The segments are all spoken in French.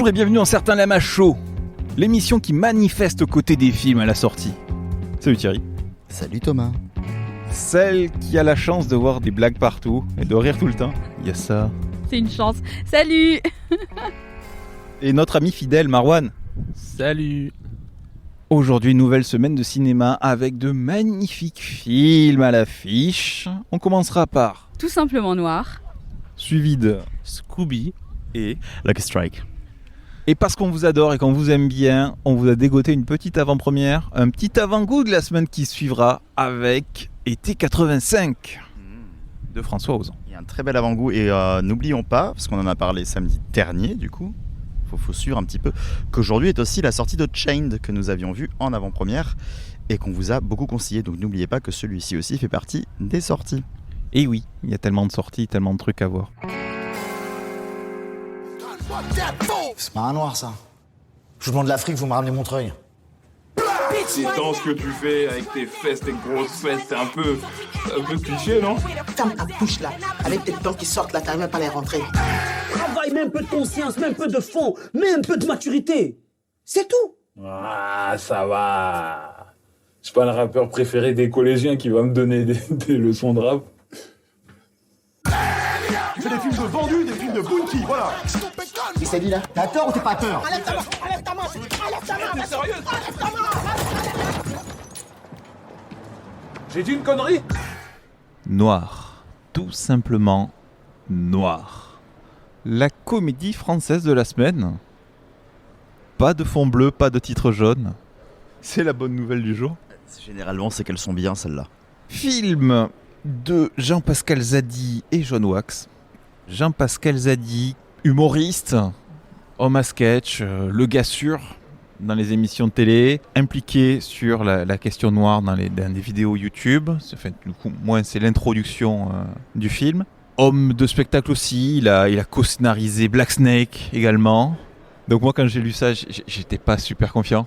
Bonjour et bienvenue dans Certains l'aiment à chaud, l'émission qui manifeste aux côtés des films à la sortie. Salut Thierry. Salut Thomas. Celle qui a la chance de voir des blagues partout et de rire tout le temps. Il y a ça. C'est une chance. Salut. Et notre ami fidèle Marwan. Salut. Aujourd'hui, nouvelle semaine de cinéma avec de magnifiques films à l'affiche. On commencera par Tout simplement noir. suivi de Scooby. et Lucky Strike. Et parce qu'on vous adore et qu'on vous aime bien, on vous a dégoté une petite avant-première, un petit avant-goût de la semaine qui suivra avec Été 85 de François Ozon. Il y a un très bel avant-goût et n'oublions pas, parce qu'on en a parlé samedi dernier du coup, faut suivre un petit peu, qu'aujourd'hui est aussi la sortie de Chained que nous avions vu en avant-première et qu'on vous a beaucoup conseillé. Donc n'oubliez pas que celui-ci aussi fait partie des sorties. Et oui, il y a tellement de sorties, tellement de trucs à voir. C'est pas un noir, ça. Je vous demande l'Afrique, vous me ramenez Montreuil. C'est dans ce que tu fais avec tes fesses, tes grosses fesses, c'est un peu cliché, non? Ferme ta bouche là, avec tes dents qui sortent là, t'arrives même pas à les rentrer. Travaille, mets un peu de conscience, mets un peu de fond, mets un peu de maturité. C'est tout. Ah, ça va. C'est pas le rappeur préféré des collégiens qui va me donner des leçons de rap. Tu fais des films de vendus, des films de bounty, voilà. Qui c'est lui là? T'as tort ou t'es pas peur? Enlève ta main, enlève ta main, enlève ta main. T'es sérieux? Enlève ta main. J'ai dit une connerie? Noir. Tout simplement noir. La comédie française de la semaine. Pas de fond bleu, pas de titre jaune. C'est la bonne nouvelle du jour. Généralement c'est qu'elles sont bien celles-là. Film de Jean-Pascal Zadi et John Wax. Jean-Pascal Zadi, humoriste, homme à sketch, le gars sûr dans les émissions de télé, impliqué sur la question noire dans des vidéos YouTube. Enfin, du coup, moi, c'est l'introduction du film. Homme de spectacle aussi, il a co-scénarisé Black Snake également. Donc moi, quand j'ai lu ça, j'étais pas super confiant.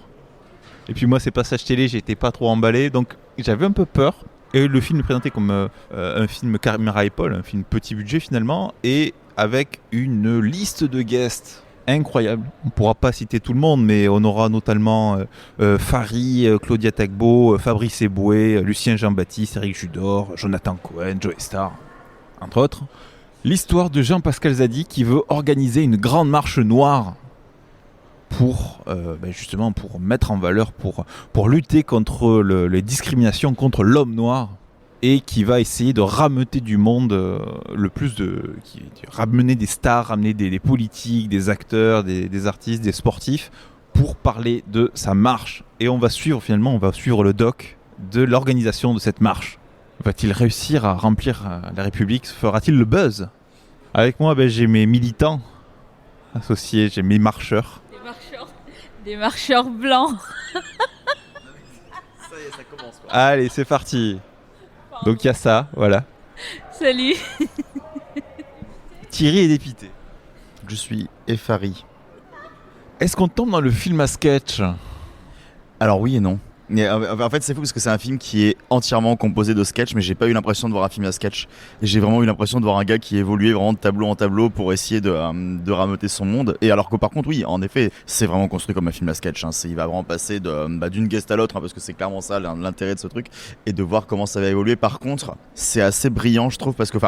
Et puis moi, ces passages télé, j'étais pas trop emballé, donc j'avais un peu peur. Et le film est présenté comme un film caméra épaule, un film petit budget finalement, et avec une liste de guests incroyable. On ne pourra pas citer tout le monde, mais on aura notamment Fary, Claudia Tagbo, Fabrice Eboué, Lucien Jean-Baptiste, Eric Judor, Jonathan Cohen, Joe Star, entre autres. L'histoire de Jean-Pascal Zadi qui veut organiser une grande marche noire pour justement pour mettre en valeur, pour lutter contre les discriminations contre l'homme noir, et qui va essayer de rameuter du monde ramener des stars, ramener des politiques, des acteurs, des artistes, des sportifs pour parler de sa marche. Et on va suivre le doc de l'organisation de cette marche. Va-t-il réussir à remplir la République? Fera-t-il le buzz? Avec moi, j'ai mes militants associés, j'ai mes marcheurs. Des marcheurs blancs. Ça y est, ça commence quoi. Allez, c'est parti. Donc il y a ça, voilà. Salut. Thierry est dépité. Je suis effaré. Est-ce qu'on tombe dans le film à sketch? Alors oui et non. Mais, en fait c'est fou parce que c'est un film qui est entièrement composé de sketchs, mais j'ai pas eu l'impression de voir un film à sketch. Et j'ai vraiment eu l'impression de voir un gars qui évoluait vraiment de tableau en tableau pour essayer de rameuter son monde. Et alors que par contre oui, en effet, c'est vraiment construit comme un film à sketch. Il va vraiment passer d'une guest à l'autre, parce que c'est clairement ça l'intérêt de ce truc, et de voir comment ça va évoluer. Par contre, c'est assez brillant je trouve, parce que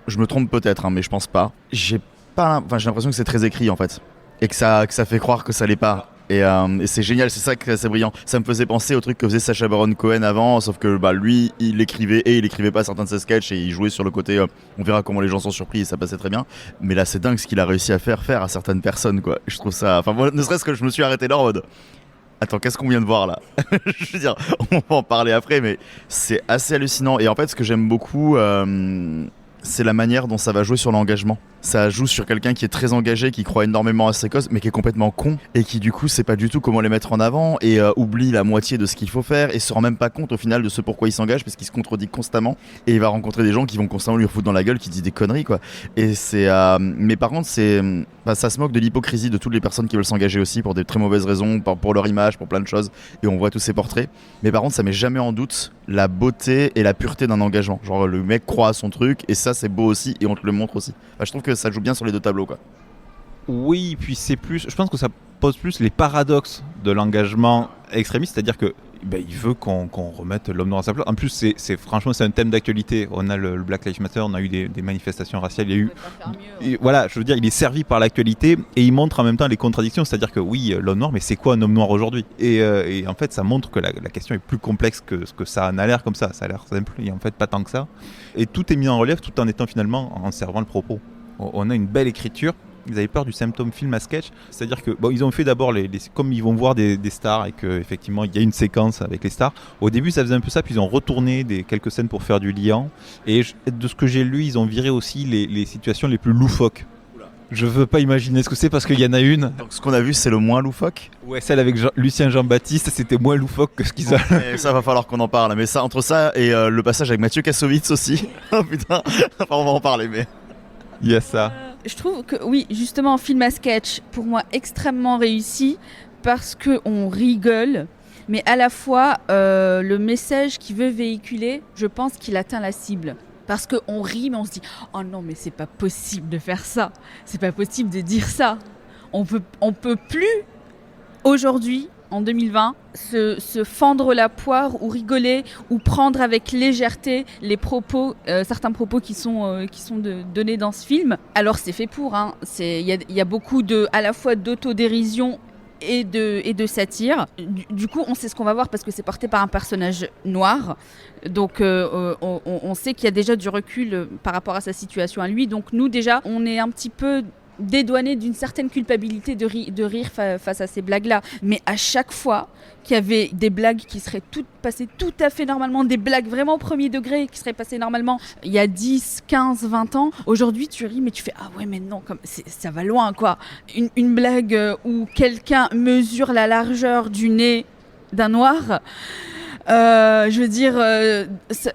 je me trompe peut-être, mais je pense pas. J'ai l'impression que c'est très écrit en fait, et que ça fait croire que ça l'est pas. Et c'est génial, c'est ça qui est assez brillant. Ça me faisait penser au truc que faisait Sacha Baron Cohen avant, sauf que lui, il écrivait pas certains de ses sketchs, et il jouait sur le côté on verra comment les gens sont surpris, et ça passait très bien. Mais là, c'est dingue ce qu'il a réussi à faire à certaines personnes, quoi. Je trouve ça... moi, ne serait-ce que je me suis arrêté là en mode... Attends, qu'est-ce qu'on vient de voir là? Je veux dire, on va en parler après, mais c'est assez hallucinant. Et en fait, ce que j'aime beaucoup... c'est la manière dont ça va jouer sur l'engagement. Ça joue sur quelqu'un qui est très engagé, qui croit énormément à ses causes, mais qui est complètement con, et qui du coup sait pas du tout comment les mettre en avant, et oublie la moitié de ce qu'il faut faire, et se rend même pas compte au final de ce pourquoi il s'engage, parce qu'il se contredit constamment, et il va rencontrer des gens qui vont constamment lui refoutre dans la gueule, qui disent des conneries quoi. Et c'est mais par contre ça se moque de l'hypocrisie de toutes les personnes qui veulent s'engager aussi pour des très mauvaises raisons, pour leur image, pour plein de choses, et on voit tous ces portraits. Mais par contre ça met jamais en doute la beauté et la pureté d'un engagement. Genre le mec croit à son truc, et ça c'est beau aussi, et on te le montre aussi. Je trouve que ça joue bien sur les deux tableaux quoi. Oui, puis c'est plus. Je pense que ça pose plus les paradoxes de l'engagement extrémiste, c'est-à-dire que il veut qu'on remette l'homme noir à sa place. En plus, franchement, c'est un thème d'actualité. On a le Black Lives Matter, on a eu des manifestations raciales, il y a eu. Et voilà, je veux dire, il est servi par l'actualité et il montre en même temps les contradictions. C'est-à-dire que oui, l'homme noir, mais c'est quoi un homme noir aujourd'hui ? Et en fait, ça montre que la question est plus complexe que ce que ça en a l'air comme ça. Ça a l'air simple, et en fait, pas tant que ça. Et tout est mis en relief tout en étant finalement en servant le propos. On a une belle écriture. Ils avaient peur du symptôme film à sketch, c'est-à-dire que ils ont fait d'abord comme ils vont voir des stars et qu'effectivement il y a une séquence avec les stars. Au début ça faisait un peu ça, puis ils ont retourné quelques scènes pour faire du liant. Et de ce que j'ai lu, ils ont viré aussi les situations les plus loufoques. Je veux pas imaginer ce que c'est parce qu'il y en a une. Donc ce qu'on a vu, c'est le moins loufoque. Ouais, celle avec Lucien Jean-Baptiste, c'était moins loufoque que ce qu'ils ont. Et ça va falloir qu'on en parle. Mais ça, entre ça et le passage avec Mathieu Kassovitz aussi. Oh putain, enfin, on va en parler, mais. Il y a ça. Je trouve que oui, justement, film à sketch, pour moi, extrêmement réussi parce qu'on rigole, mais à la fois, le message qu'il veut véhiculer, je pense qu'il atteint la cible. Parce qu'on rit, mais on se dit « Oh non, mais c'est pas possible de faire ça. C'est pas possible de dire ça. On peut plus, aujourd'hui, en 2020, se fendre la poire ou rigoler ou prendre avec légèreté les propos, certains propos qui sont donnés dans ce film. Alors c'est fait pour, hein. Il y a beaucoup à la fois d'autodérision et de satire. Du coup, on sait ce qu'on va voir parce que c'est porté par un personnage noir. Donc on sait qu'il y a déjà du recul par rapport à sa situation à lui. Donc nous déjà, on est un petit peu dédouané d'une certaine culpabilité de rire face à ces blagues-là. Mais à chaque fois qu'il y avait des blagues qui seraient passées tout à fait normalement, des blagues vraiment premier degré qui seraient passées normalement il y a 10, 15, 20 ans, aujourd'hui tu ris mais tu fais « Ah ouais mais non, ça va loin quoi ». Une blague où quelqu'un mesure la largeur du nez d'un noir... je veux dire,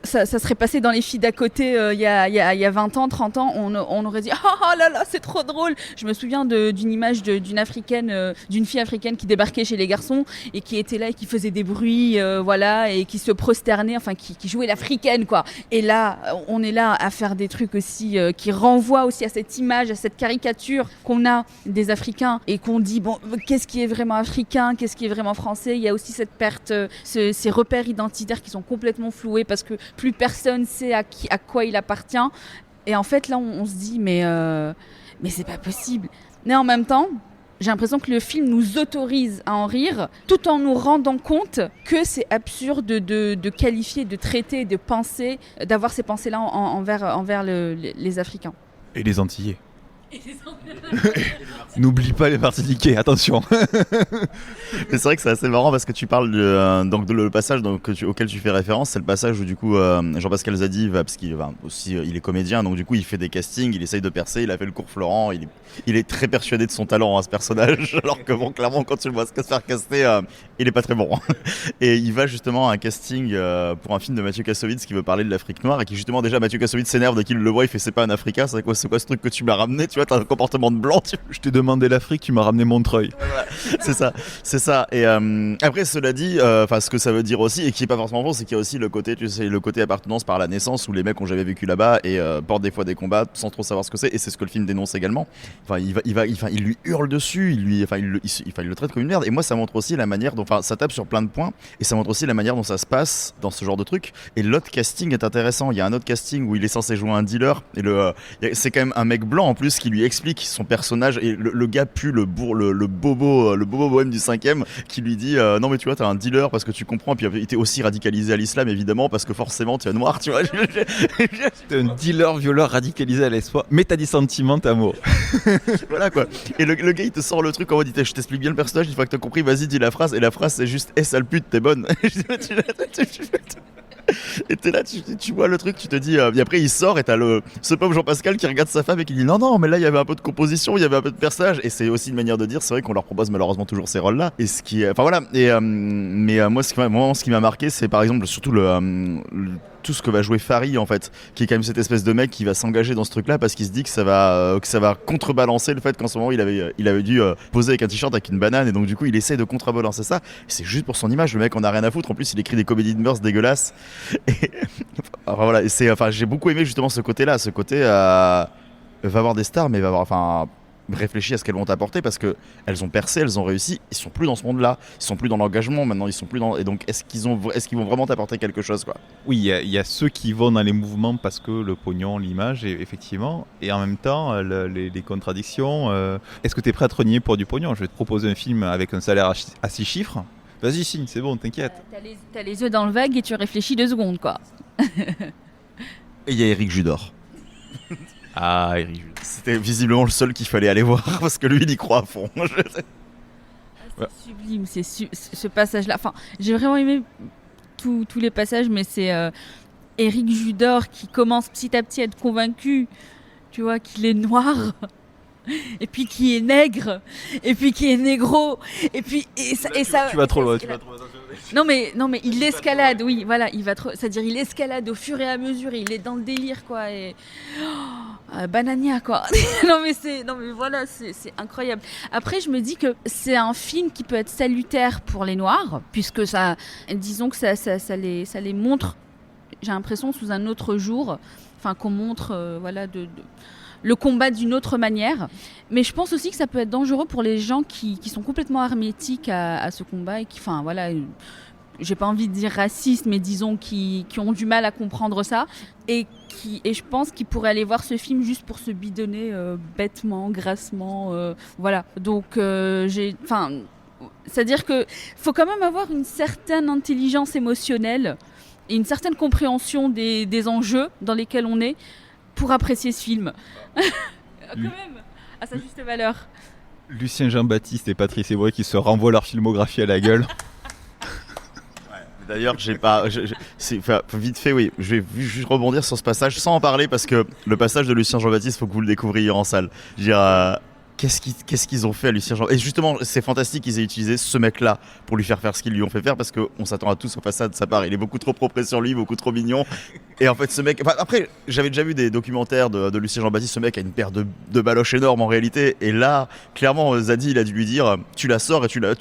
ça serait passé dans les filles d'à côté il y a 20 ans, 30 ans, on aurait dit « Oh là là, c'est trop drôle !» Je me souviens d'une image d'une fille africaine qui débarquait chez les garçons et qui était là et qui faisait des bruits, voilà, et qui se prosternait, enfin qui jouait l'africaine, quoi. Et là, on est là à faire des trucs aussi qui renvoient aussi à cette image, à cette caricature qu'on a des Africains et qu'on dit, bon, qu'est-ce qui est vraiment africain, qu'est-ce qui est vraiment français ? Il y a aussi cette perte, ces repères identitaires qui sont complètement floués parce que plus personne sait à quoi il appartient. Et en fait, là, on se dit, mais c'est pas possible. Mais en même temps, j'ai l'impression que le film nous autorise à en rire tout en nous rendant compte que c'est absurde de qualifier, de traiter, de penser, d'avoir ces pensées-là envers les Africains. Et les Antillais. N'oublie pas les Martiniquais, attention. Mais c'est vrai que c'est assez marrant parce que tu parles le passage auquel tu fais référence, c'est le passage où du coup Jean-Pascal Zadi va, parce qu'il va aussi, il est comédien, donc du coup il fait des castings, il essaye de percer, il a fait le cours Florent, il est très persuadé de son talent à ce personnage, alors que bon, clairement quand tu le vois se faire caster, il est pas très bon. Et il va justement à un casting pour un film de Mathieu Kassovitz qui veut parler de l'Afrique noire et qui justement déjà Mathieu Kassovitz s'énerve dès qu'il le voit, il fait c'est pas un Africain, c'est quoi ce truc que tu m'as ramené, tu vois, t'as un comportement de blanc. Je t'ai demandé l'Afrique, tu m'as ramené Montreuil. C'est ça. Et après, cela dit, ce que ça veut dire aussi, et qui est pas forcément faux, c'est qu'il y a aussi le côté appartenance par la naissance où les mecs ont jamais vécu là-bas et portent des fois des combats sans trop savoir ce que c'est. Et c'est ce que le film dénonce également. Enfin, il lui hurle dessus, il le traite comme une merde. Et moi, ça montre aussi la manière dont, ça tape sur plein de points, et ça montre aussi la manière dont ça se passe dans ce genre de truc. Et l'autre casting est intéressant. Il y a un autre casting où il est censé jouer un dealer, et c'est quand même un mec blanc en plus qui lui explique son personnage, et le gars pue le bobo bohème du 5e qui lui dit non mais tu vois t'es un dealer parce que tu comprends, et puis il était aussi radicalisé à l'islam évidemment parce que forcément tu es noir, tu vois. T'es un dealer violeur radicalisé à l'espoir, mais t'as des sentiments, t'as mot. Voilà quoi. Et le gars il te sort le truc en mode je t'explique bien le personnage, une fois que t'as compris vas-y dis la phrase, et la phrase c'est juste sale pute t'es bonne. Et t'es là, tu vois le truc, tu te dis, et après il sort et t'as ce pauvre Jean-Pascal qui regarde sa femme et qui dit non mais là il y avait un peu de composition, il y avait un peu de personnage, et c'est aussi une manière de dire, c'est vrai qu'on leur propose malheureusement toujours ces rôles là, et ce qui enfin voilà, et moi ce qui m'a marqué c'est par exemple surtout tout ce que va jouer Fary en fait, qui est quand même cette espèce de mec qui va s'engager dans ce truc là parce qu'il se dit que ça va contrebalancer le fait qu'en ce moment il avait dû poser avec un t-shirt avec une banane, et donc du coup il essaie de contrebalancer ça, et c'est juste pour son image, le mec en a rien à foutre, en plus il écrit des comédies de mœurs dégueulasses, et enfin voilà, j'ai beaucoup aimé justement ce côté va avoir des stars, mais va avoir, réfléchis à ce qu'elles vont t'apporter parce que elles ont percé, elles ont réussi, ils sont plus dans ce monde-là, ils sont plus dans l'engagement, maintenant ils sont plus dans... Et donc est-ce qu'ils vont vraiment t'apporter quelque chose, quoi? Oui, il y a ceux qui vont dans les mouvements parce que le pognon, l'image, effectivement, et en même temps, les contradictions. Est-ce que tu es prêt à te renier pour du pognon? Je vais te proposer un film avec un salaire à 6 chiffres. Vas-y, signe, c'est bon, t'inquiète. T'as les yeux dans le vague et tu réfléchis 2 secondes, quoi. Et il y a Éric Judor. Ah, Éric Judor. C'était visiblement le seul qu'il fallait aller voir parce que lui, il y croit à fond. C'est sublime, ce passage-là. Enfin, j'ai vraiment aimé tous les passages, mais c'est Éric Judor qui commence petit à petit à être convaincu, tu vois, qu'il est noir, et puis qui est nègre, et puis qui est négro, et puis ça. Tu vas trop loin. Non mais il l'escalade, oui, voilà, c'est-à-dire il escalade au fur et à mesure, il est dans le délire, quoi, et banania, quoi. non mais voilà, c'est incroyable. Après, je me dis que c'est un film qui peut être salutaire pour les Noirs, puisque ça, disons que ça les montre, j'ai l'impression, sous un autre jour, enfin qu'on montre, voilà, le combat d'une autre manière. Mais je pense aussi que ça peut être dangereux pour les gens qui sont complètement hermétiques à ce combat et qui, enfin voilà, j'ai pas envie de dire racistes, mais disons qui ont du mal à comprendre ça et je pense qu'ils pourraient aller voir ce film juste pour se bidonner bêtement, grassement, voilà. Donc c'est-à-dire que faut quand même avoir une certaine intelligence émotionnelle et une certaine compréhension des enjeux dans lesquels on est pour apprécier ce film. Quand même, à sa juste valeur. Lucien Jean-Baptiste et Patrice Eboué qui se renvoient leur filmographie à la gueule. D'ailleurs, vite fait, oui, je vais juste rebondir sur ce passage sans en parler parce que le passage de Lucien Jean-Baptiste, faut que vous le découvriez en salle. Je veux dire, qu'est-ce qu'ils ont fait à Lucien Jean-Baptiste? Et justement, c'est fantastique qu'ils aient utilisé ce mec-là pour lui faire ce qu'ils lui ont fait faire parce qu'on s'attend à tous au ça de sa part. Il est beaucoup trop propre sur lui, beaucoup trop mignon. Et en fait, ce mec. Enfin, après, j'avais déjà vu des documentaires de Lucien Jean-Baptiste. Ce mec a une paire de baloches énormes en réalité. Et là, clairement, Zadie, il a dû lui dire tu la sors et tu la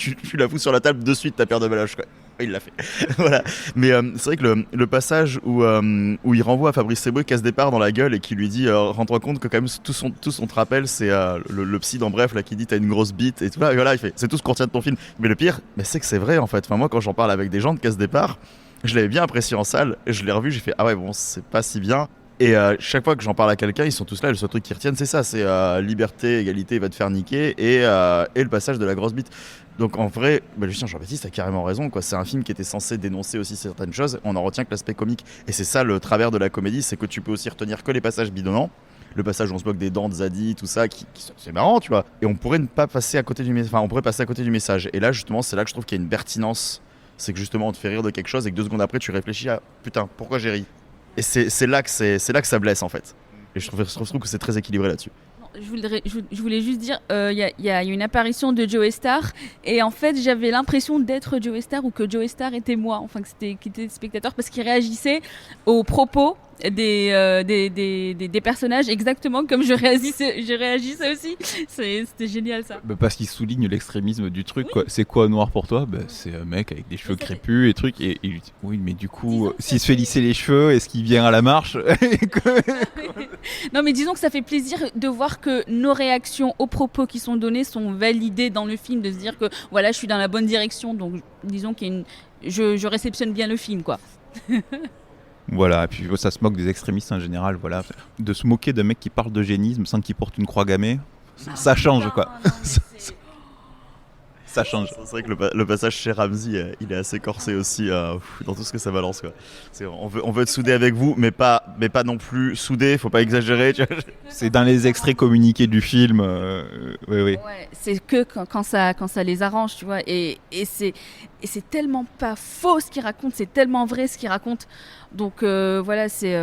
fous sur la table de suite, ta paire de baloches, quoi. Il l'a fait. Voilà. Mais c'est vrai que le passage où il renvoie Fabrice Eboué casse départ dans la gueule et qui lui dit rends-toi compte que quand même tout son te rappelle, c'est le psy dans Bref là qui dit t'as une grosse bite et tout là. Et voilà, il fait c'est tout ce qu'on retient de ton film. Mais le pire, c'est que c'est vrai en fait. Enfin, moi quand j'en parle avec des gens de casse départ, je l'avais bien apprécié en salle. Et je l'ai revu, j'ai fait ah ouais bon c'est pas si bien. Et chaque fois que j'en parle à quelqu'un, ils sont tous là. Le seul truc qu'ils retiennent, c'est ça, c'est liberté, égalité, va te faire niquer, et le passage de la grosse bite. Donc en vrai, Lucien Jean-Baptiste a carrément raison, quoi. C'est un film qui était censé dénoncer aussi certaines choses. On en retient que l'aspect comique, et c'est ça le travers de la comédie, c'est que tu peux aussi retenir que les passages bidonnants. Le passage où on se moque des dents de Zadie, tout ça, c'est marrant, tu vois. Et on pourrait ne pas passer à côté du message. Enfin, on pourrait passer à côté du message. Et là, justement, c'est là que je trouve qu'il y a une pertinence. C'est que justement, on te fait rire de quelque chose et que 2 secondes après, tu réfléchis à putain, pourquoi j'ai ri. Et c'est là que ça blesse en fait. Et je trouve que c'est très équilibré là-dessus. Je voulais juste dire, il y a une apparition de Joey Starr et en fait j'avais l'impression d'être Joey Starr ou que Joey Starr était moi, enfin que était spectateur parce qu'il réagissait aux propos des personnages exactement comme je réagissais aussi. C'était génial ça. Parce qu'il souligne l'extrémisme du truc. Oui. Quoi. C'est quoi noir pour toi? C'est un mec avec des cheveux crépus et trucs. Et il dit oui, mais du coup, s'il se fait lisser les cheveux, est-ce qu'il vient à la marche? Non, mais disons que ça fait plaisir de voir que nos réactions aux propos qui sont donnés sont validées dans le film, de se dire que voilà, je suis dans la bonne direction. Donc, disons je réceptionne bien le film, quoi. Voilà, et puis ça se moque des extrémistes en général, voilà. De se moquer d'un mec qui parle d'eugénisme sans qu'il porte une croix gammée, ça change, quoi. Ça change. C'est vrai que le passage chez Ramsey, il est assez corsé aussi dans tout ce que ça balance, quoi. On veut être soudé avec vous, mais pas non plus soudé, faut pas exagérer. Tu vois. C'est dans les extraits communiqués du film. Oui. Ouais, c'est que quand ça les arrange, tu vois. Et c'est tellement pas faux ce qu'il raconte, c'est tellement vrai ce qu'il raconte. Donc voilà, c'est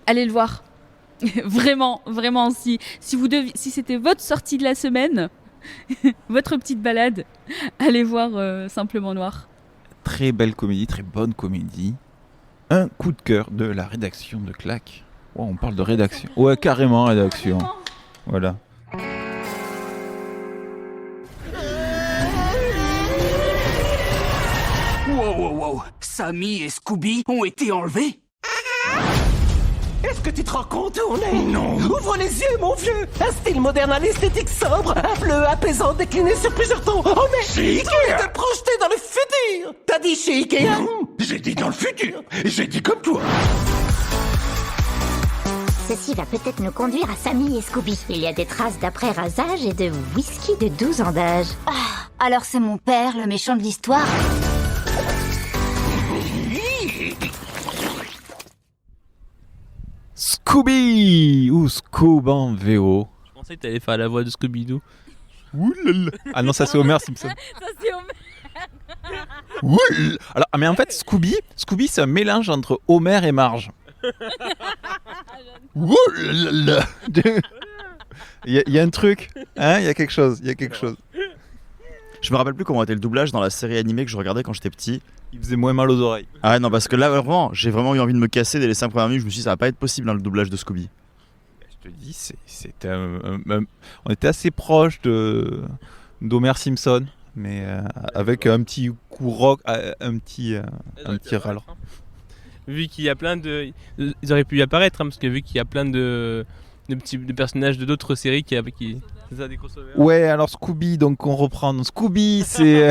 allez le voir. Vraiment, si c'était votre sortie de la semaine. Votre petite balade, allez voir Simplement Noir. Très belle comédie, très bonne comédie. Un coup de cœur de la rédaction de Clac. Oh, on parle de rédaction. Ouais, carrément rédaction. Voilà. Wow. Sammy et Scooby ont été enlevés? Est-ce que tu te rends compte où on est? Non. Ouvre les yeux, mon vieux. Un style moderne à l'esthétique sobre, un bleu apaisant décliné sur plusieurs tons. On est chez Ikea. On est projeté dans le futur. T'as dit chez Ikea? Non, j'ai dit dans le futur. J'ai dit comme toi. Ceci va peut-être nous conduire à Sammy et Scooby. Il y a des traces d'après-rasage et de whisky de 12 ans d'âge. Ah, alors c'est mon père, le méchant de l'histoire. Scooby ou Scoob en VO. Je pensais que t'allais faire la voix de Scooby-Doo. Oulala. Ah non, ça c'est Homer Simpson. Ça, c'est Homer. Oul. Alors, mais en fait, Scooby c'est un mélange entre Homer et Marge. Oulala. Il y a un truc, hein, il y a quelque chose. Je me rappelle plus comment était le doublage dans la série animée que je regardais quand j'étais petit. Il faisait moins mal aux oreilles. Ah non, parce que là, vraiment, j'ai vraiment eu envie de me casser dès les 5 premières minutes. Je me suis dit, ça va pas être possible dans le doublage de Scooby. Je te dis, c'était on était assez proche d'Homer Simpson, mais avec un petit coup rock, un petit râle. Vu qu'il y a plein de... Ils auraient pu y apparaître, hein, parce que vu qu'il y a plein de personnages de d'autres séries qui... C'est ça, des crossovers. Ouais, alors Scooby, donc on reprend. Donc, Scooby, c'est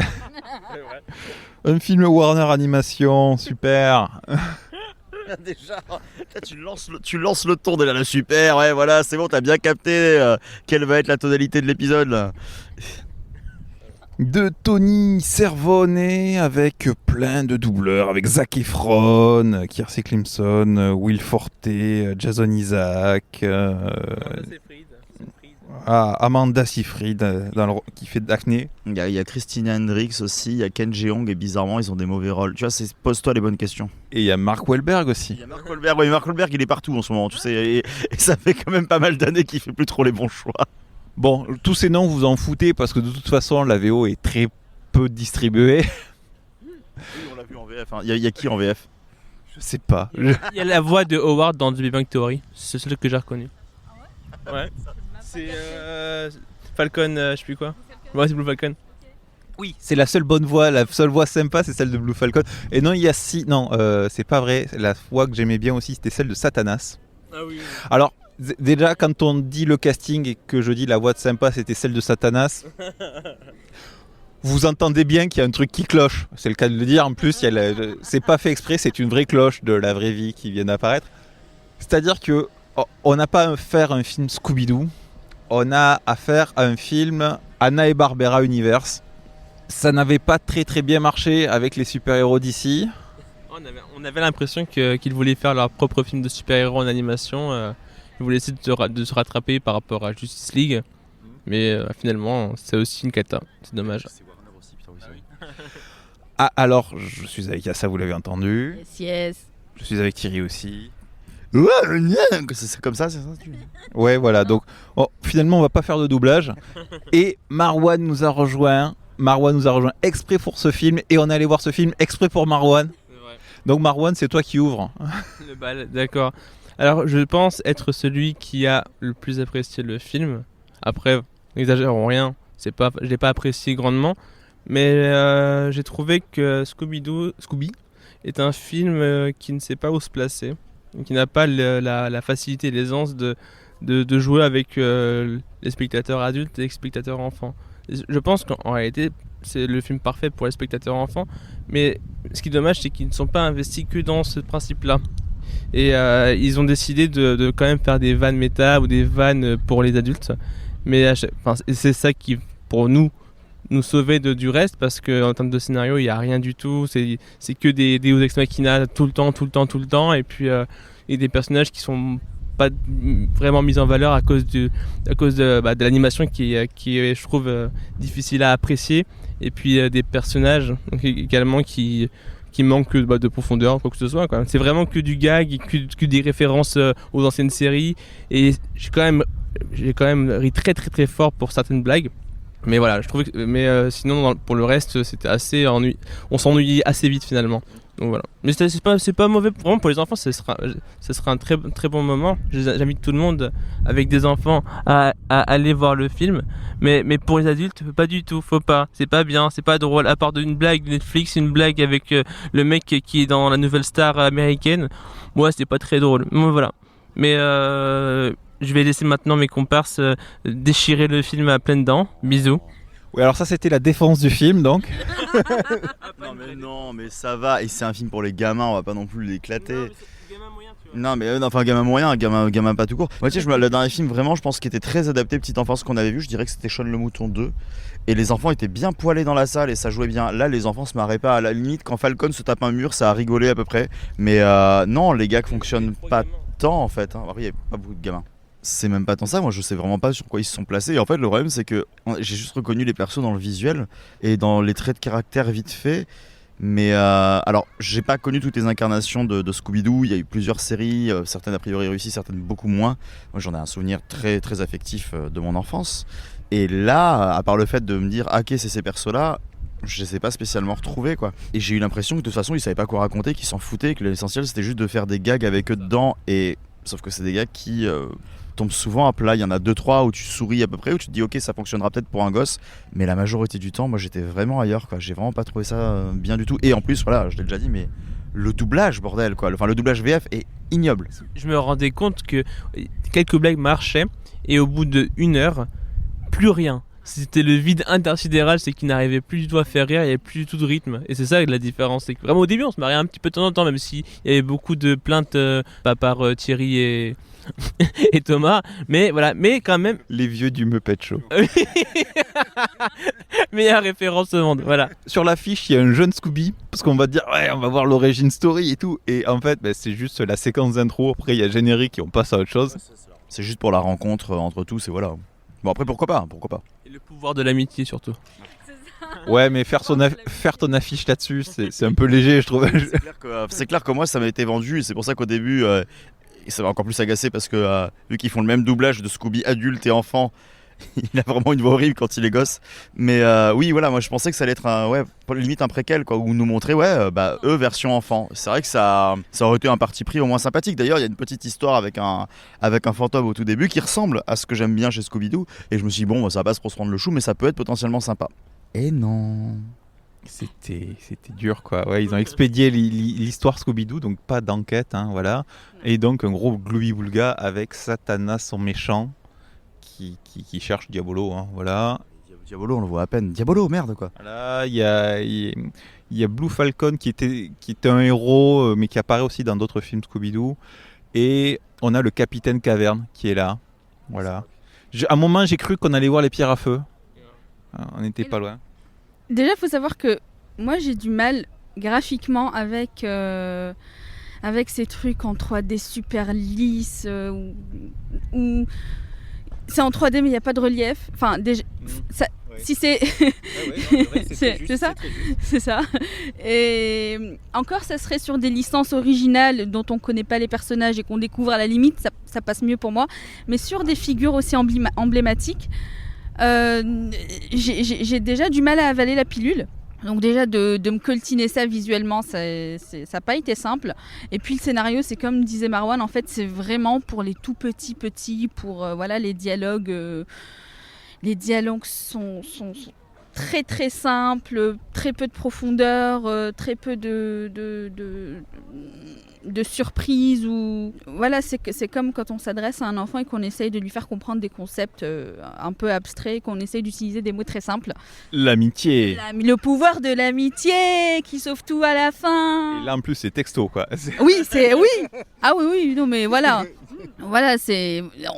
un film Warner Animation, super. Déjà, là, tu lances le ton de la super, ouais, voilà, c'est bon, t'as bien capté quelle va être la tonalité de l'épisode, là. De Tony Cervone avec plein de doubleurs, avec Zac Efron, Kiersey Clemson, Will Forte, Jason Isaac, Amanda Seyfried qui fait Daphné. Il y a Christina Hendricks aussi, il y a Ken Jeong et bizarrement ils ont des mauvais rôles. Tu vois, pose-toi les bonnes questions. Et il y a Mark Wahlberg aussi. Il y a Mark Wahlberg, ouais, Mark Wahlberg il est partout en ce moment, tu sais, et ça fait quand même pas mal d'années qu'il fait plus trop les bons choix. Bon, tous ces noms vous en foutez parce que de toute façon la VO est très peu distribuée. Oui, on l'a vu en VF, hein. Il y a qui en VF? Je sais pas. Il y a la voix de Howard dans The Big Bang Theory, c'est celle que j'ai reconnue. Ouais. C'est Falcon, je sais plus quoi. Ouais, c'est Blue Falcon. Oui, c'est la seule bonne voix, la seule voix sympa, c'est celle de Blue Falcon. Et non, il y a c'est pas vrai. La voix que j'aimais bien aussi, c'était celle de Satanas. Ah oui. Alors, déjà, quand on dit le casting et que je dis la voix de sympa, c'était celle de Satanas. Vous entendez bien qu'il y a un truc qui cloche. C'est le cas de le dire. En plus, c'est pas fait exprès, c'est une vraie cloche de la vraie vie qui vient d'apparaître. C'est-à-dire que on n'a pas à faire un film Scooby-Doo. On a affaire à un film Hanna et Barbera Universe. Ça n'avait pas très très bien marché avec les super-héros d'ici. On avait l'impression qu'ils voulaient faire leur propre film de super-héros en animation. Ils voulaient essayer de se rattraper par rapport à Justice League. Mais finalement, c'est aussi une cata. C'est dommage. Ah, alors, je suis avec Yassa, vous l'avez entendu. Yes. Je suis avec Thierry aussi. C'est comme ça, c'est ça. Ouais, voilà. Donc, finalement, on va pas faire de doublage. Et Marwan nous a rejoint. Exprès pour ce film. Et on est allé voir ce film exprès pour Marwan. Donc, Marwan, c'est toi qui ouvres. Le bal, d'accord. Alors, je pense être celui qui a le plus apprécié le film. Après, n'exagérons rien. Je l'ai pas apprécié grandement. Mais j'ai trouvé que Scooby est un film qui ne sait pas où se placer. Qui n'a pas la facilité et l'aisance de jouer avec les spectateurs adultes et les spectateurs enfants. Je pense qu'en réalité, c'est le film parfait pour les spectateurs enfants, mais ce qui est dommage, c'est qu'ils ne sont pas investis que dans ce principe-là. Et ils ont décidé de quand même faire des vannes méta ou des vannes pour les adultes, mais c'est ça qui, pour nous sauvait du reste, parce qu'en termes de scénario, il n'y a rien du tout, c'est que des Deus Ex Machina tout le temps, et puis et des personnages qui sont pas vraiment mis en valeur à cause de l'animation qui est, je trouve, difficile à apprécier, et puis des personnages donc, également qui manquent de profondeur, quoi que ce soit, quoi. C'est vraiment que du gag, que des références aux anciennes séries, et j'ai quand même ri très très très fort pour certaines blagues. Mais voilà, je trouvais que, sinon pour le reste c'était assez on s'ennuyait assez vite finalement. Donc voilà. Mais c'est pas mauvais vraiment pour les enfants, ce sera un très très bon moment. J'invite tout le monde avec des enfants à aller voir le film. Mais pour les adultes, pas du tout, faut pas. C'est pas bien, c'est pas drôle. À part d'une blague Netflix, une blague avec le mec qui est dans la nouvelle star américaine. Moi, c'est pas très drôle. Mais voilà. Mais je vais laisser maintenant mes comparses déchirer le film à pleines dents. Bisous. Oui, alors ça c'était la défense du film donc. Non, mais ça va. Et c'est un film pour les gamins, on va pas non plus l'éclater. Non mais enfin gamin moyen, gamin pas tout court. Moi tu sais, le dernier film vraiment je pense qu'il était très adapté petite enfance qu'on avait vu, je dirais que c'était Shaun le Mouton 2. Et les enfants étaient bien poilés dans la salle et ça jouait bien. Là les enfants se marraient pas, à la limite quand Falcon se tape un mur ça a rigolé à peu près. Mais non, les gags fonctionnent pas tant en fait, hein. Après il y a pas beaucoup de gamins. C'est même pas tant ça, moi je sais vraiment pas sur quoi ils se sont placés. Et en fait le problème c'est que j'ai juste reconnu les persos dans le visuel et dans les traits de caractère vite fait. Mais alors, j'ai pas connu toutes les incarnations de Scooby-Doo. Il y a eu plusieurs séries, certaines a priori réussies, certaines beaucoup moins. Moi, j'en ai un souvenir très très affectif de mon enfance. Et là, à part le fait de me dire, ah, ok, c'est ces persos-là, je les ai pas spécialement retrouvés, quoi. Et j'ai eu l'impression que de toute façon, ils savaient pas quoi raconter, qu'ils s'en foutaient, que l'essentiel c'était juste de faire des gags avec eux dedans. Et sauf que c'est des gags qui tombent souvent à plat. Il y en a 2-3 où tu souris à peu près, où tu te dis ok ça fonctionnera peut-être pour un gosse, mais la majorité du temps moi j'étais vraiment ailleurs quoi. J'ai vraiment pas trouvé ça bien du tout. Et en plus voilà, je l'ai déjà dit, mais le doublage bordel quoi, enfin le doublage VF est ignoble. Je me rendais compte que quelques blagues marchaient et au bout d'1 heure plus rien. C'était le vide intersidéral, c'est qu'il n'arrivait plus du tout à faire rire, il n'y avait plus du tout de rythme. Et c'est ça la différence. C'est que vraiment au début on se marrait un petit peu de temps en temps, même s'il y avait beaucoup de plaintes pas par Thierry et Thomas, mais voilà, mais quand même. Les vieux du Muppet Show. Meilleure référence au monde, voilà. Sur l'affiche, il y a un jeune Scooby, parce qu'on va dire, ouais, on va voir l'origin story et tout. Et en fait, c'est juste la séquence d'intro. Après, il y a générique et on passe à autre chose. C'est juste pour la rencontre entre tous et voilà. Bon, après, pourquoi pas. Et le pouvoir de l'amitié surtout. Ouais, mais faire ton affiche là-dessus, c'est un peu léger, je trouve. C'est clair que moi, ça m'a été vendu et c'est pour ça qu'au début. Et ça m'a encore plus agacé parce que vu qu'ils font le même doublage de Scooby adulte et enfant, il a vraiment une voix horrible quand il est gosse. Mais oui, voilà, moi je pensais que ça allait être limite un préquel, quoi, où nous montrer, eux version enfant. C'est vrai que ça aurait été un parti pris au moins sympathique. D'ailleurs, il y a une petite histoire avec un fantôme au tout début qui ressemble à ce que j'aime bien chez Scooby-Doo. Et je me suis dit, bon, ça va pas se prendre le chou, mais ça peut être potentiellement sympa. Et non. C'était dur quoi. Ouais, ils ont expédié l'histoire Scooby-Doo, donc pas d'enquête, hein, voilà. Et donc un gros gloubi-boulga avec Satana, son méchant, qui cherche Diabolo, hein, voilà. Diabolo, on le voit à peine. Diabolo, merde quoi. Là, il y a Blue Falcon qui était un héros, mais qui apparaît aussi dans d'autres films Scooby-Doo. Et on a le Capitaine Caverne qui est là, voilà. À un moment, j'ai cru qu'on allait voir les pierres à feu. On n'était pas loin. Déjà, il faut savoir que moi, j'ai du mal graphiquement avec ces trucs en 3D super lisses où c'est en 3D mais il n'y a pas de relief. Enfin, déjà, ça, si c'est... c'est ça. C'est ça. Et encore, ça serait sur des licences originales dont on ne connaît pas les personnages et qu'on découvre à la limite, ça passe mieux pour moi. Mais sur des figures aussi emblématiques, j'ai déjà du mal à avaler la pilule. Donc déjà de me coltiner ça visuellement, ça n'a pas été simple. Et puis le scénario, c'est comme disait Marwan, en fait c'est vraiment pour les tout petits, pour les dialogues. Les dialogues sont très très simples, très peu de profondeur, très peu de surprise ou voilà, c'est comme quand on s'adresse à un enfant et qu'on essaye de lui faire comprendre des concepts un peu abstraits, qu'on essaye d'utiliser des mots très simples. L'amitié. Le pouvoir de l'amitié qui sauve tout à la fin. Et là en plus c'est texto quoi. Oui. Ah oui, non mais voilà. Voilà,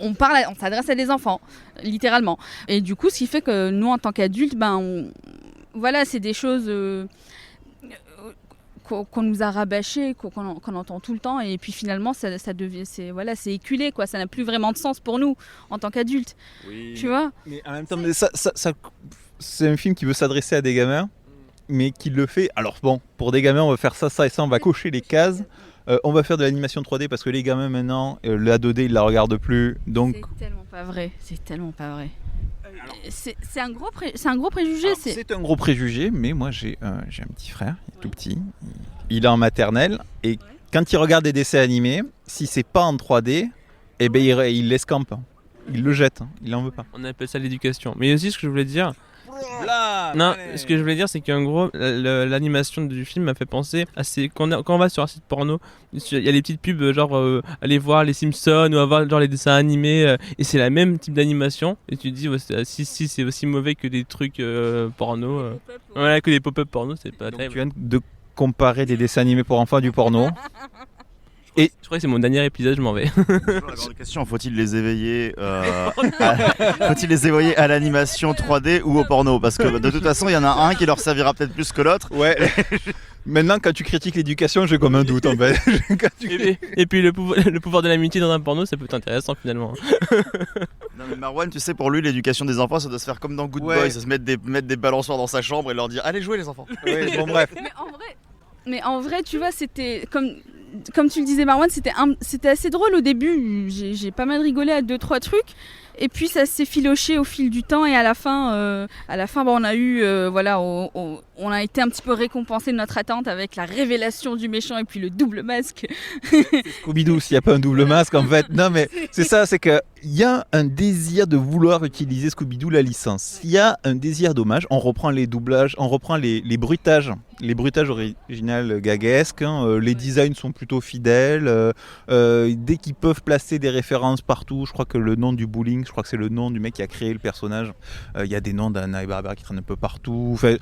on s'adresse à des enfants, littéralement. Et du coup, ce qui fait que nous, en tant qu'adultes, c'est des choses qu'on nous a rabâchées, qu'on entend tout le temps. Et puis finalement, ça devient, c'est éculé, quoi. Ça n'a plus vraiment de sens pour nous, en tant qu'adultes. Oui. Tu vois ? Mais en même temps, c'est un film qui veut s'adresser à des gamins, mais qui le fait. Alors bon, pour des gamins, on va faire ça et ça, on va cocher les cases. On va faire de l'animation 3D parce que les gamins maintenant, la 2D ils la regardent plus. Donc... C'est tellement pas vrai. C'est un gros préjugé. Alors, c'est un gros préjugé, mais moi j'ai un petit frère, il est tout petit. Il est en maternelle et quand il regarde des dessins animés, si c'est pas en 3D, il l'escampe. Il le jette, il en veut pas. On appelle ça l'éducation. Mais aussi ce que je voulais dire, Non, ce que je voulais dire, c'est qu'en gros, l'animation du film m'a fait penser à quand on va sur un site porno, il y a les petites pubs, genre aller voir les Simpsons ou avoir genre les dessins animés, et c'est la même type d'animation. Et tu te dis, si c'est aussi mauvais que des trucs porno, voilà, que des pop-up porno, c'est pas terrible. Tu viens de comparer des dessins animés pour enfants à du porno. Et je crois que c'est mon dernier épisode, je m'en vais. La grande question, faut-il les éveiller à l'animation 3D ou au porno? Parce que de toute façon, il y en a un qui leur servira peut-être plus que l'autre. Ouais. Maintenant, quand tu critiques l'éducation, j'ai comme un doute en fait. Et puis le pouvoir de l'amitié dans un porno, ça peut être intéressant finalement. Non mais Marwan, tu sais, pour lui, l'éducation des enfants, ça doit se faire comme dans Good Boys, ça se mettre des balançoires dans sa chambre et leur dire allez jouer les enfants. Oui, bon bref. Mais en vrai, tu vois, c'était comme tu le disais Marwan, c'était assez drôle au début. J'ai pas mal rigolé à 2-3 trucs. Et puis ça s'est filoché au fil du temps et à la fin, on a eu, on a été un petit peu récompensé de notre attente avec la révélation du méchant et puis le double masque. Scooby-Doo, s'il n'y a pas un double masque en fait. Non mais c'est ça, c'est qu'il y a un désir de vouloir utiliser Scooby-Doo la licence. Il y a un désir d'hommage, on reprend les doublages, on reprend les bruitages. Les bruitages originaux gaguesques, les designs sont plutôt fidèles. Dès qu'ils peuvent placer des références partout, je crois que le nom du bowling, je crois que c'est le nom du mec qui a créé le personnage. Il y a des noms d'Anna et Barbara qui traînent un peu partout. Enfin,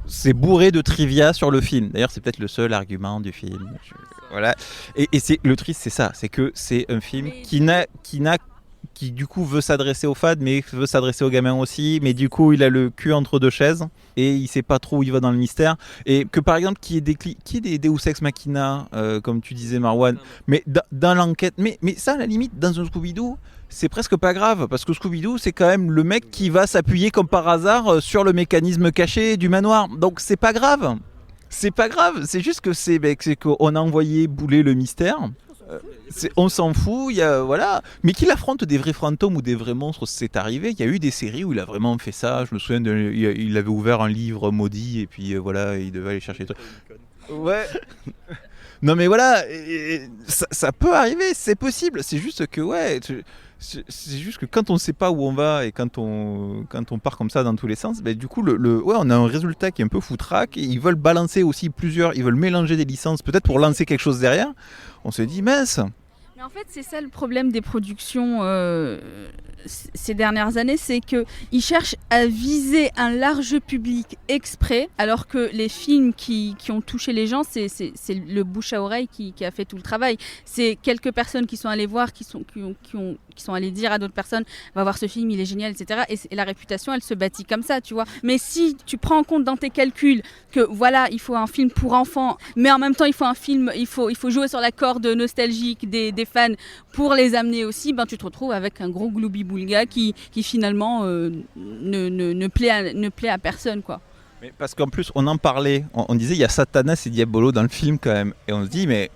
c'est bourré de trivia sur le film. D'ailleurs, c'est peut-être le seul argument du film. Voilà. Et c'est, le triste, c'est ça. C'est que c'est un film qui du coup veut s'adresser aux fans, mais veut s'adresser aux gamins aussi. Mais du coup, il a le cul entre deux chaises et il sait pas trop où il va dans le mystère. Et que par exemple, qu'il y ait des Deus Ex Machina, comme tu disais Marwan, mais dans l'enquête, mais ça à la limite, dans un Scooby-Doo, c'est presque pas grave, parce que Scooby-Doo, c'est quand même le mec qui va s'appuyer comme par hasard sur le mécanisme caché du manoir. Donc c'est pas grave. C'est pas grave, c'est juste que c'est qu'on a envoyé bouler le mystère. On s'en fout, voilà. Mais qu'il affronte des vrais fantômes ou des vrais monstres, c'est arrivé. Il y a eu des séries où il a vraiment fait ça. Je me souviens, il avait ouvert un livre maudit et puis voilà, il devait aller chercher des trucs. Ouais. Non mais voilà, ça peut arriver, c'est possible. C'est juste que c'est juste que quand on ne sait pas où on va et quand on part comme ça dans tous les sens, du coup on a un résultat qui est un peu foutraque et ils veulent balancer aussi ils veulent mélanger des licences peut-être pour lancer quelque chose derrière. On se dit mince. Mais en fait, c'est ça le problème des productions ces dernières années, c'est qu'ils cherchent à viser un large public exprès, alors que les films qui ont touché les gens, c'est le bouche à oreille qui a fait tout le travail. C'est quelques personnes qui sont allées voir, qui sont allées dire à d'autres personnes, va voir ce film, il est génial, etc. Et la réputation, elle se bâtit comme ça, tu vois. Mais si tu prends en compte dans tes calculs que voilà, il faut un film pour enfants, mais en même temps, il faut un film, il faut jouer sur la corde nostalgique des fans pour les amener aussi, tu te retrouves avec un gros gloubi-boulga qui finalement ne plaît à personne, quoi. Mais parce qu'en plus, on en parlait, on disait il y a Satanas et Diabolo dans le film quand même, et on se dit mais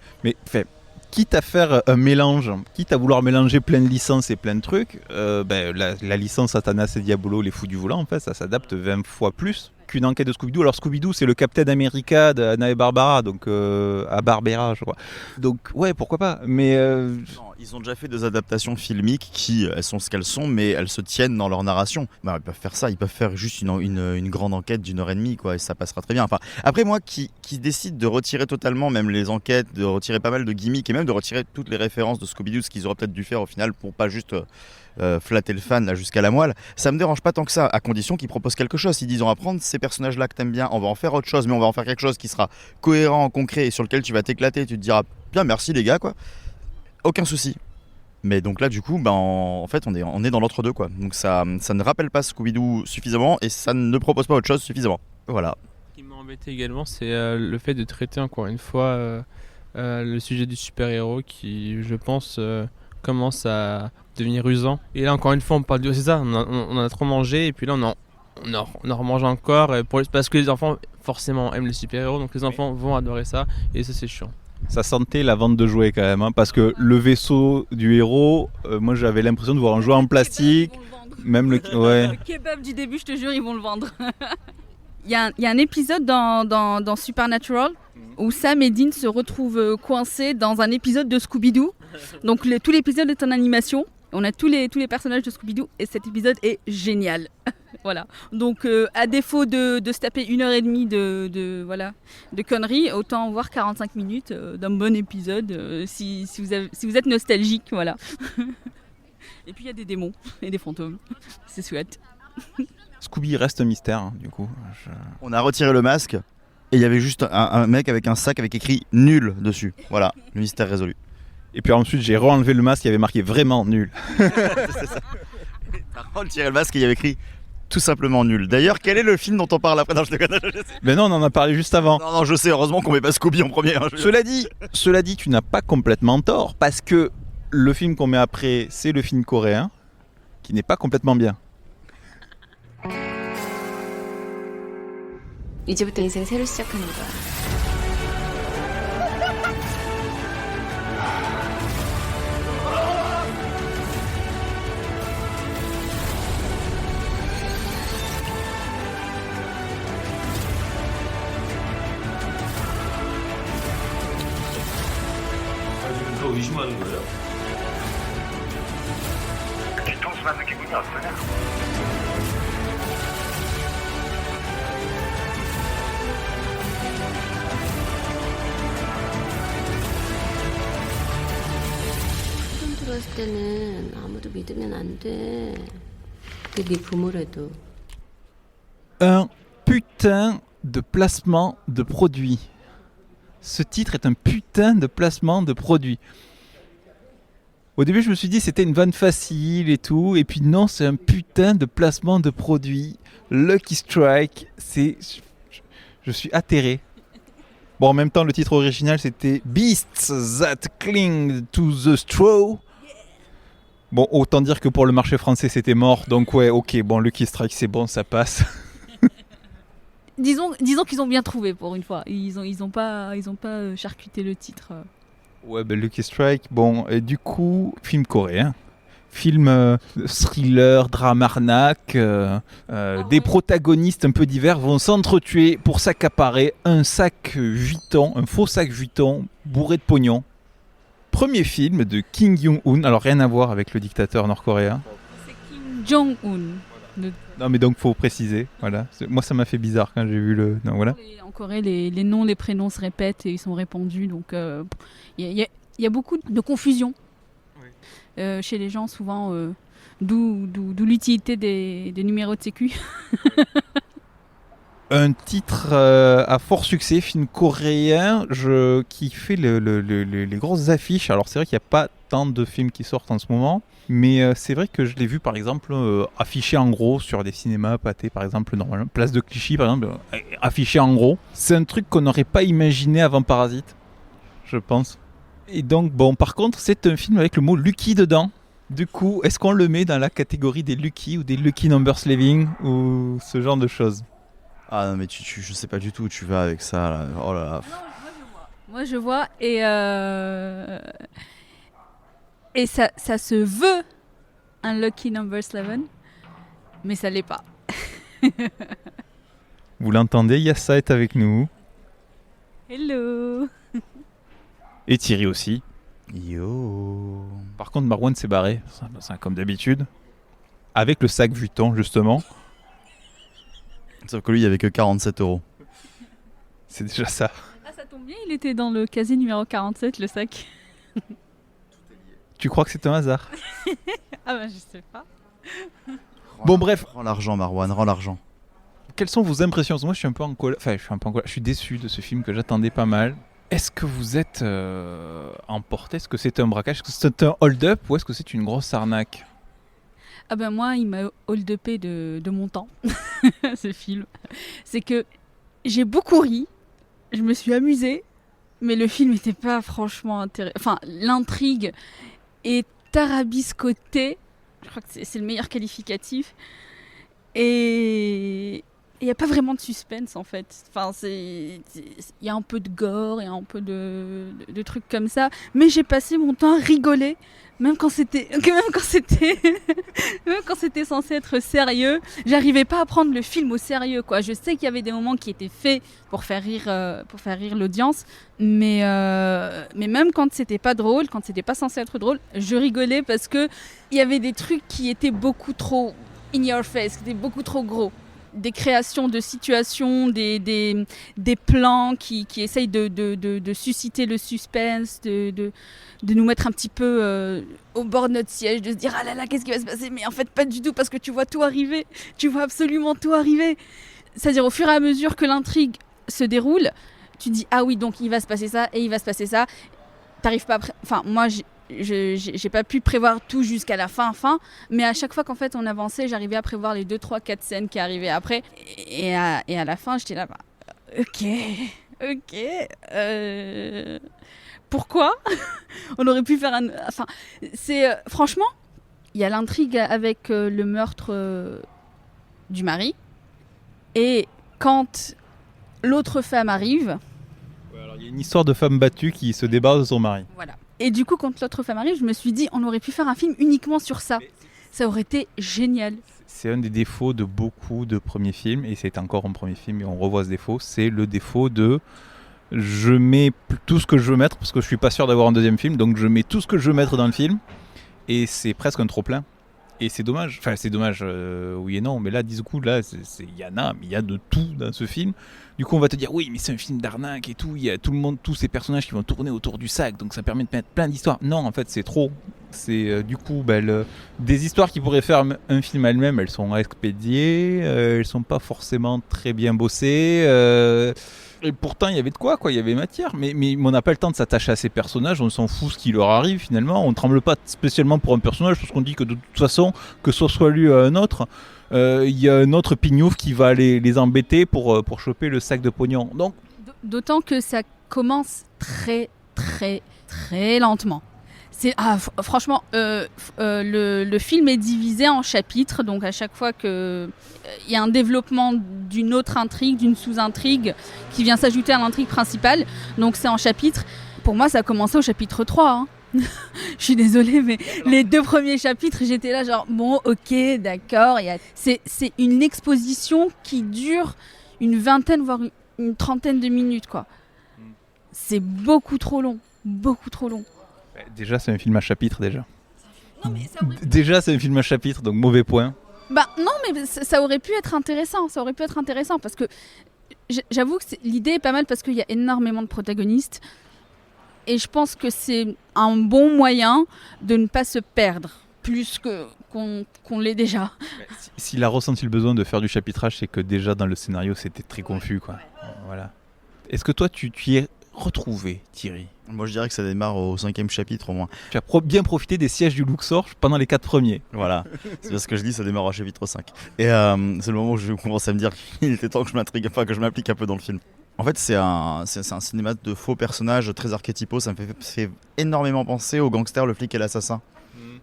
quitte à faire un mélange, quitte à vouloir mélanger plein de licences et plein de trucs, la licence Satanas et Diabolo, les fous du volant, en fait, ça s'adapte 20 fois plus qu'une enquête de Scooby-Doo. Alors Scooby-Doo, c'est le Captain America d'Anna et Barbara, donc à Barbera, je crois. Donc ouais, pourquoi pas. Mais ils ont déjà fait des adaptations filmiques qui, elles sont ce qu'elles sont, mais elles se tiennent dans leur narration. Ils peuvent faire ça, ils peuvent faire juste une grande enquête d'1h30, quoi, et ça passera très bien. Enfin, après moi, qui décide de retirer totalement même les enquêtes, de retirer pas mal de gimmicks et même de retirer toutes les références de Scooby-Doo, ce qu'ils auraient peut-être dû faire au final pour pas juste flatter le fan là jusqu'à la moelle, ça me dérange pas tant que ça, à condition qu'ils proposent quelque chose. S'ils disent on va prendre ces personnages là que t'aimes bien, on va en faire autre chose, mais on va en faire quelque chose qui sera cohérent, concret et sur lequel tu vas t'éclater, tu te diras bien merci les gars, quoi, aucun souci. Mais donc là du coup en fait on est dans l'entre-deux, quoi. Donc ça ne rappelle pas Scooby-Doo suffisamment et ça ne propose pas autre chose suffisamment. Voilà. Ce qui m'a embêté également, c'est le fait de traiter encore une fois le sujet du super-héros qui, je pense, commence à devenir usant. Et là encore une fois on parle c'est ça, on en a trop mangé et puis là on en remange encore parce que les enfants forcément aiment les super-héros, donc les enfants vont adorer ça et ça c'est chiant. Ça sentait la vente de jouets quand même, parce que le vaisseau du héros, moi j'avais l'impression de voir un jouet en plastique. Même le kebab du début, je te jure, ils vont le vendre. Il y a un épisode dans Supernatural où Sam et Dean se retrouvent coincés dans un épisode de Scooby-Doo. Donc tout l'épisode est en animation. On a tous les personnages de Scooby-Doo et cet épisode est génial. Voilà. Donc à défaut de se taper 1h30 de conneries, autant voir 45 minutes d'un bon épisode si vous êtes nostalgique. Voilà. Et puis il y a des démons et des fantômes. C'est chouette. Scooby reste un mystère, hein, du coup. On a retiré le masque et il y avait juste un mec avec un sac avec écrit nul dessus. Voilà, le mystère résolu. Et puis ensuite, j'ai re-enlevé le masque, il y avait marqué vraiment nul. C'est ça. T'as retiré le masque et il y avait écrit tout simplement nul. D'ailleurs, quel est le film dont on parle après? Non, je déconne. Mais non, on en a parlé juste avant. Non, je sais, heureusement qu'on met pas Scooby en premier. Hein, Cela dit, tu n'as pas complètement tort, parce que le film qu'on met après, c'est le film coréen, qui n'est pas complètement bien. 이제부터 인생 새로 시작하는 거야. 지금 더 의심하는 거예요? 뒤통수 맞는 기분이 어떠냐? 처음 들어왔을 때는 아무도 믿으면 안 돼. 그게 네 부모라도. Un putain de placement de produit. Ce titre est un putain de placement de produit. Au début, je me suis dit c'était une vanne facile et tout, et puis non, c'est un putain de placement de produit. Lucky Strike, je suis atterré. Bon, en même temps, le titre original c'était Beasts That Cling to the Straw. Bon, autant dire que pour le marché français c'était mort, donc ouais, ok, bon, Lucky Strike c'est bon, ça passe. Disons qu'ils ont bien trouvé pour une fois. Ils ont pas charcuté le titre. Ouais, ben Lucky Strike, bon, et du coup, film coréen. Film thriller, drame arnaque, des protagonistes un peu divers vont s'entretuer pour s'accaparer un sac Vuitton, un faux sac Vuitton bourré de pognon. Premier film de Kim Jong-un, alors rien à voir avec le dictateur nord-coréen. C'est Kim Jong-un. Non mais donc faut préciser, voilà. Moi ça m'a fait bizarre quand j'ai vu le... Non, voilà. En Corée, les noms, les prénoms se répètent et ils sont répandus, donc il y a beaucoup de confusion chez les gens souvent, d'où l'utilité des numéros de sécu. Un titre à fort succès, film coréen qui fait les grosses affiches. Alors c'est vrai qu'il n'y a pas tant de films qui sortent en ce moment, mais c'est vrai que je l'ai vu par exemple affiché en gros sur des cinémas pâtés, par exemple normalement, Place de Clichy par exemple, affiché en gros. C'est un truc qu'on n'aurait pas imaginé avant Parasite, je pense. Et donc bon, par contre c'est un film avec le mot Lucky dedans. Du coup, est-ce qu'on le met dans la catégorie des Lucky ou des Lucky Numbers Living ou ce genre de choses? Ah non mais je sais pas du tout où tu vas avec ça là. Oh là là. Moi je vois et ça se veut un Lucky Number 11, mais ça l'est pas. Vous l'entendez, Yassa est avec nous. Hello. Et Thierry aussi. Yo. Par contre Marwan s'est barré, c'est comme d'habitude. Avec le sac Vuitton justement. Sauf que lui, il n'y avait que 47 €. C'est déjà ça. Ah, ça tombe bien, il était dans le casier numéro 47, le sac. Tu crois que c'est un hasard? Ah bah, je sais pas. Bon, bref. Rends l'argent, Marwan, rends l'argent. Quelles sont vos impressions? Moi, je suis un peu en colère. Enfin, je suis déçu de ce film que j'attendais pas mal. Est-ce que vous êtes emporté? Est-ce que c'est un braquage? Est-ce que c'est un hold-up ou est-ce que c'est une grosse arnaque? Ah ben moi, il m'a hold-upé de mon temps, ce film. C'est que j'ai beaucoup ri, je me suis amusée, mais le film n'était pas franchement intéressant. Enfin, l'intrigue est tarabiscotée, je crois que c'est le meilleur qualificatif. Et il n'y a pas vraiment de suspense en fait. Enfin, il y a un peu de gore, il y a un peu de trucs comme ça. Mais j'ai passé mon temps à rigoler, même quand c'était censé être sérieux. J'arrivais pas à prendre le film au sérieux, quoi. Je sais qu'il y avait des moments qui étaient faits pour faire rire l'audience, mais même quand c'était pas drôle, quand c'était pas censé être drôle, je rigolais parce que il y avait des trucs qui étaient beaucoup trop in your face, qui étaient beaucoup trop gros. Des créations de situations, des plans qui essayent de susciter le suspense, de nous mettre un petit peu au bord de notre siège, de se dire « Ah là là, qu'est-ce qui va se passer ?» Mais en fait, pas du tout, parce que tu vois tout arriver. Tu vois absolument tout arriver. C'est-à-dire, au fur et à mesure que l'intrigue se déroule, tu dis « Ah oui, donc il va se passer ça, et il va se passer ça. » T'arrives pas à... Enfin, moi, j'ai pas pu prévoir tout jusqu'à la fin, mais à chaque fois qu'en fait on avançait, j'arrivais à prévoir les 2, 3, 4 scènes qui arrivaient après, et à la fin j'étais là, ok, pourquoi on aurait pu faire un... Enfin, c'est... franchement, il y a l'intrigue avec le meurtre du mari, et quand l'autre femme arrive... Ouais, alors, il y a une histoire de femme battue qui se débarrasse de son mari. Voilà. Et du coup, quand l'autre femme arrive, je me suis dit, on aurait pu faire un film uniquement sur ça. Ça aurait été génial. C'est un des défauts de beaucoup de premiers films, et c'est encore un premier film, et on revoit ce défaut, c'est le défaut de... Je mets tout ce que je veux mettre, parce que je suis pas sûr d'avoir un deuxième film, donc je mets tout ce que je veux mettre dans le film, et c'est presque un trop-plein. Et c'est dommage, enfin c'est dommage, oui et non, mais là, du coup, là, il y a de tout dans ce film. Du coup, on va te dire, oui, mais c'est un film d'arnaque et tout, il y a tout le monde, tous ces personnages qui vont tourner autour du sac, donc ça permet de mettre plein d'histoires. Non, en fait, c'est trop. C'est du coup, des histoires qui pourraient faire un film elles-mêmes, elles sont expédiées, elles sont pas forcément très bien bossées. Et pourtant, il y avait de quoi, il y avait matière. Mais on n'a pas le temps de s'attacher à ces personnages, on s'en fout ce qui leur arrive finalement. On ne tremble pas spécialement pour un personnage, parce qu'on dit que de toute façon, que ce soit lui ou un autre, il y a un autre pignouf qui va les embêter pour choper le sac de pognon. Donc... D'autant que ça commence très, très, très lentement. Franchement, le film est divisé en chapitres, donc à chaque fois qu'il y a un développement d'une autre intrigue, d'une sous-intrigue qui vient s'ajouter à l'intrigue principale, donc c'est en chapitres. Pour moi, ça a commencé au chapitre 3. Hein. Je suis désolée, mais les 2 premiers chapitres, j'étais là genre, bon, ok, d'accord. C'est une exposition qui dure une vingtaine, voire une trentaine de minutes, quoi. C'est beaucoup trop long, beaucoup trop long. Déjà, c'est un film à chapitre, déjà. Non, mais déjà, c'est un film à chapitre, donc mauvais point. Non, mais ça aurait pu être intéressant. Ça aurait pu être intéressant parce que j'avoue que l'idée est pas mal parce qu'il y a énormément de protagonistes. Et je pense que c'est un bon moyen de ne pas se perdre plus qu'on l'est déjà. S'il a ressenti le besoin de faire du chapitrage, c'est que déjà dans le scénario, c'était très confus, quoi. Voilà. Est-ce que toi, tu y es retrouvé, Thierry? Moi, je dirais que ça démarre au 5e chapitre au moins. Tu as bien profité des sièges du Luxor pendant les 4 premiers. Voilà, c'est bien ce que je dis, ça démarre au chapitre 5. Et c'est le moment où je commence à me dire qu'il était temps que je m'implique un peu dans le film. En fait, c'est un cinéma de faux personnages très archétypaux. Ça me fait énormément penser au gangster, le flic et l'assassin.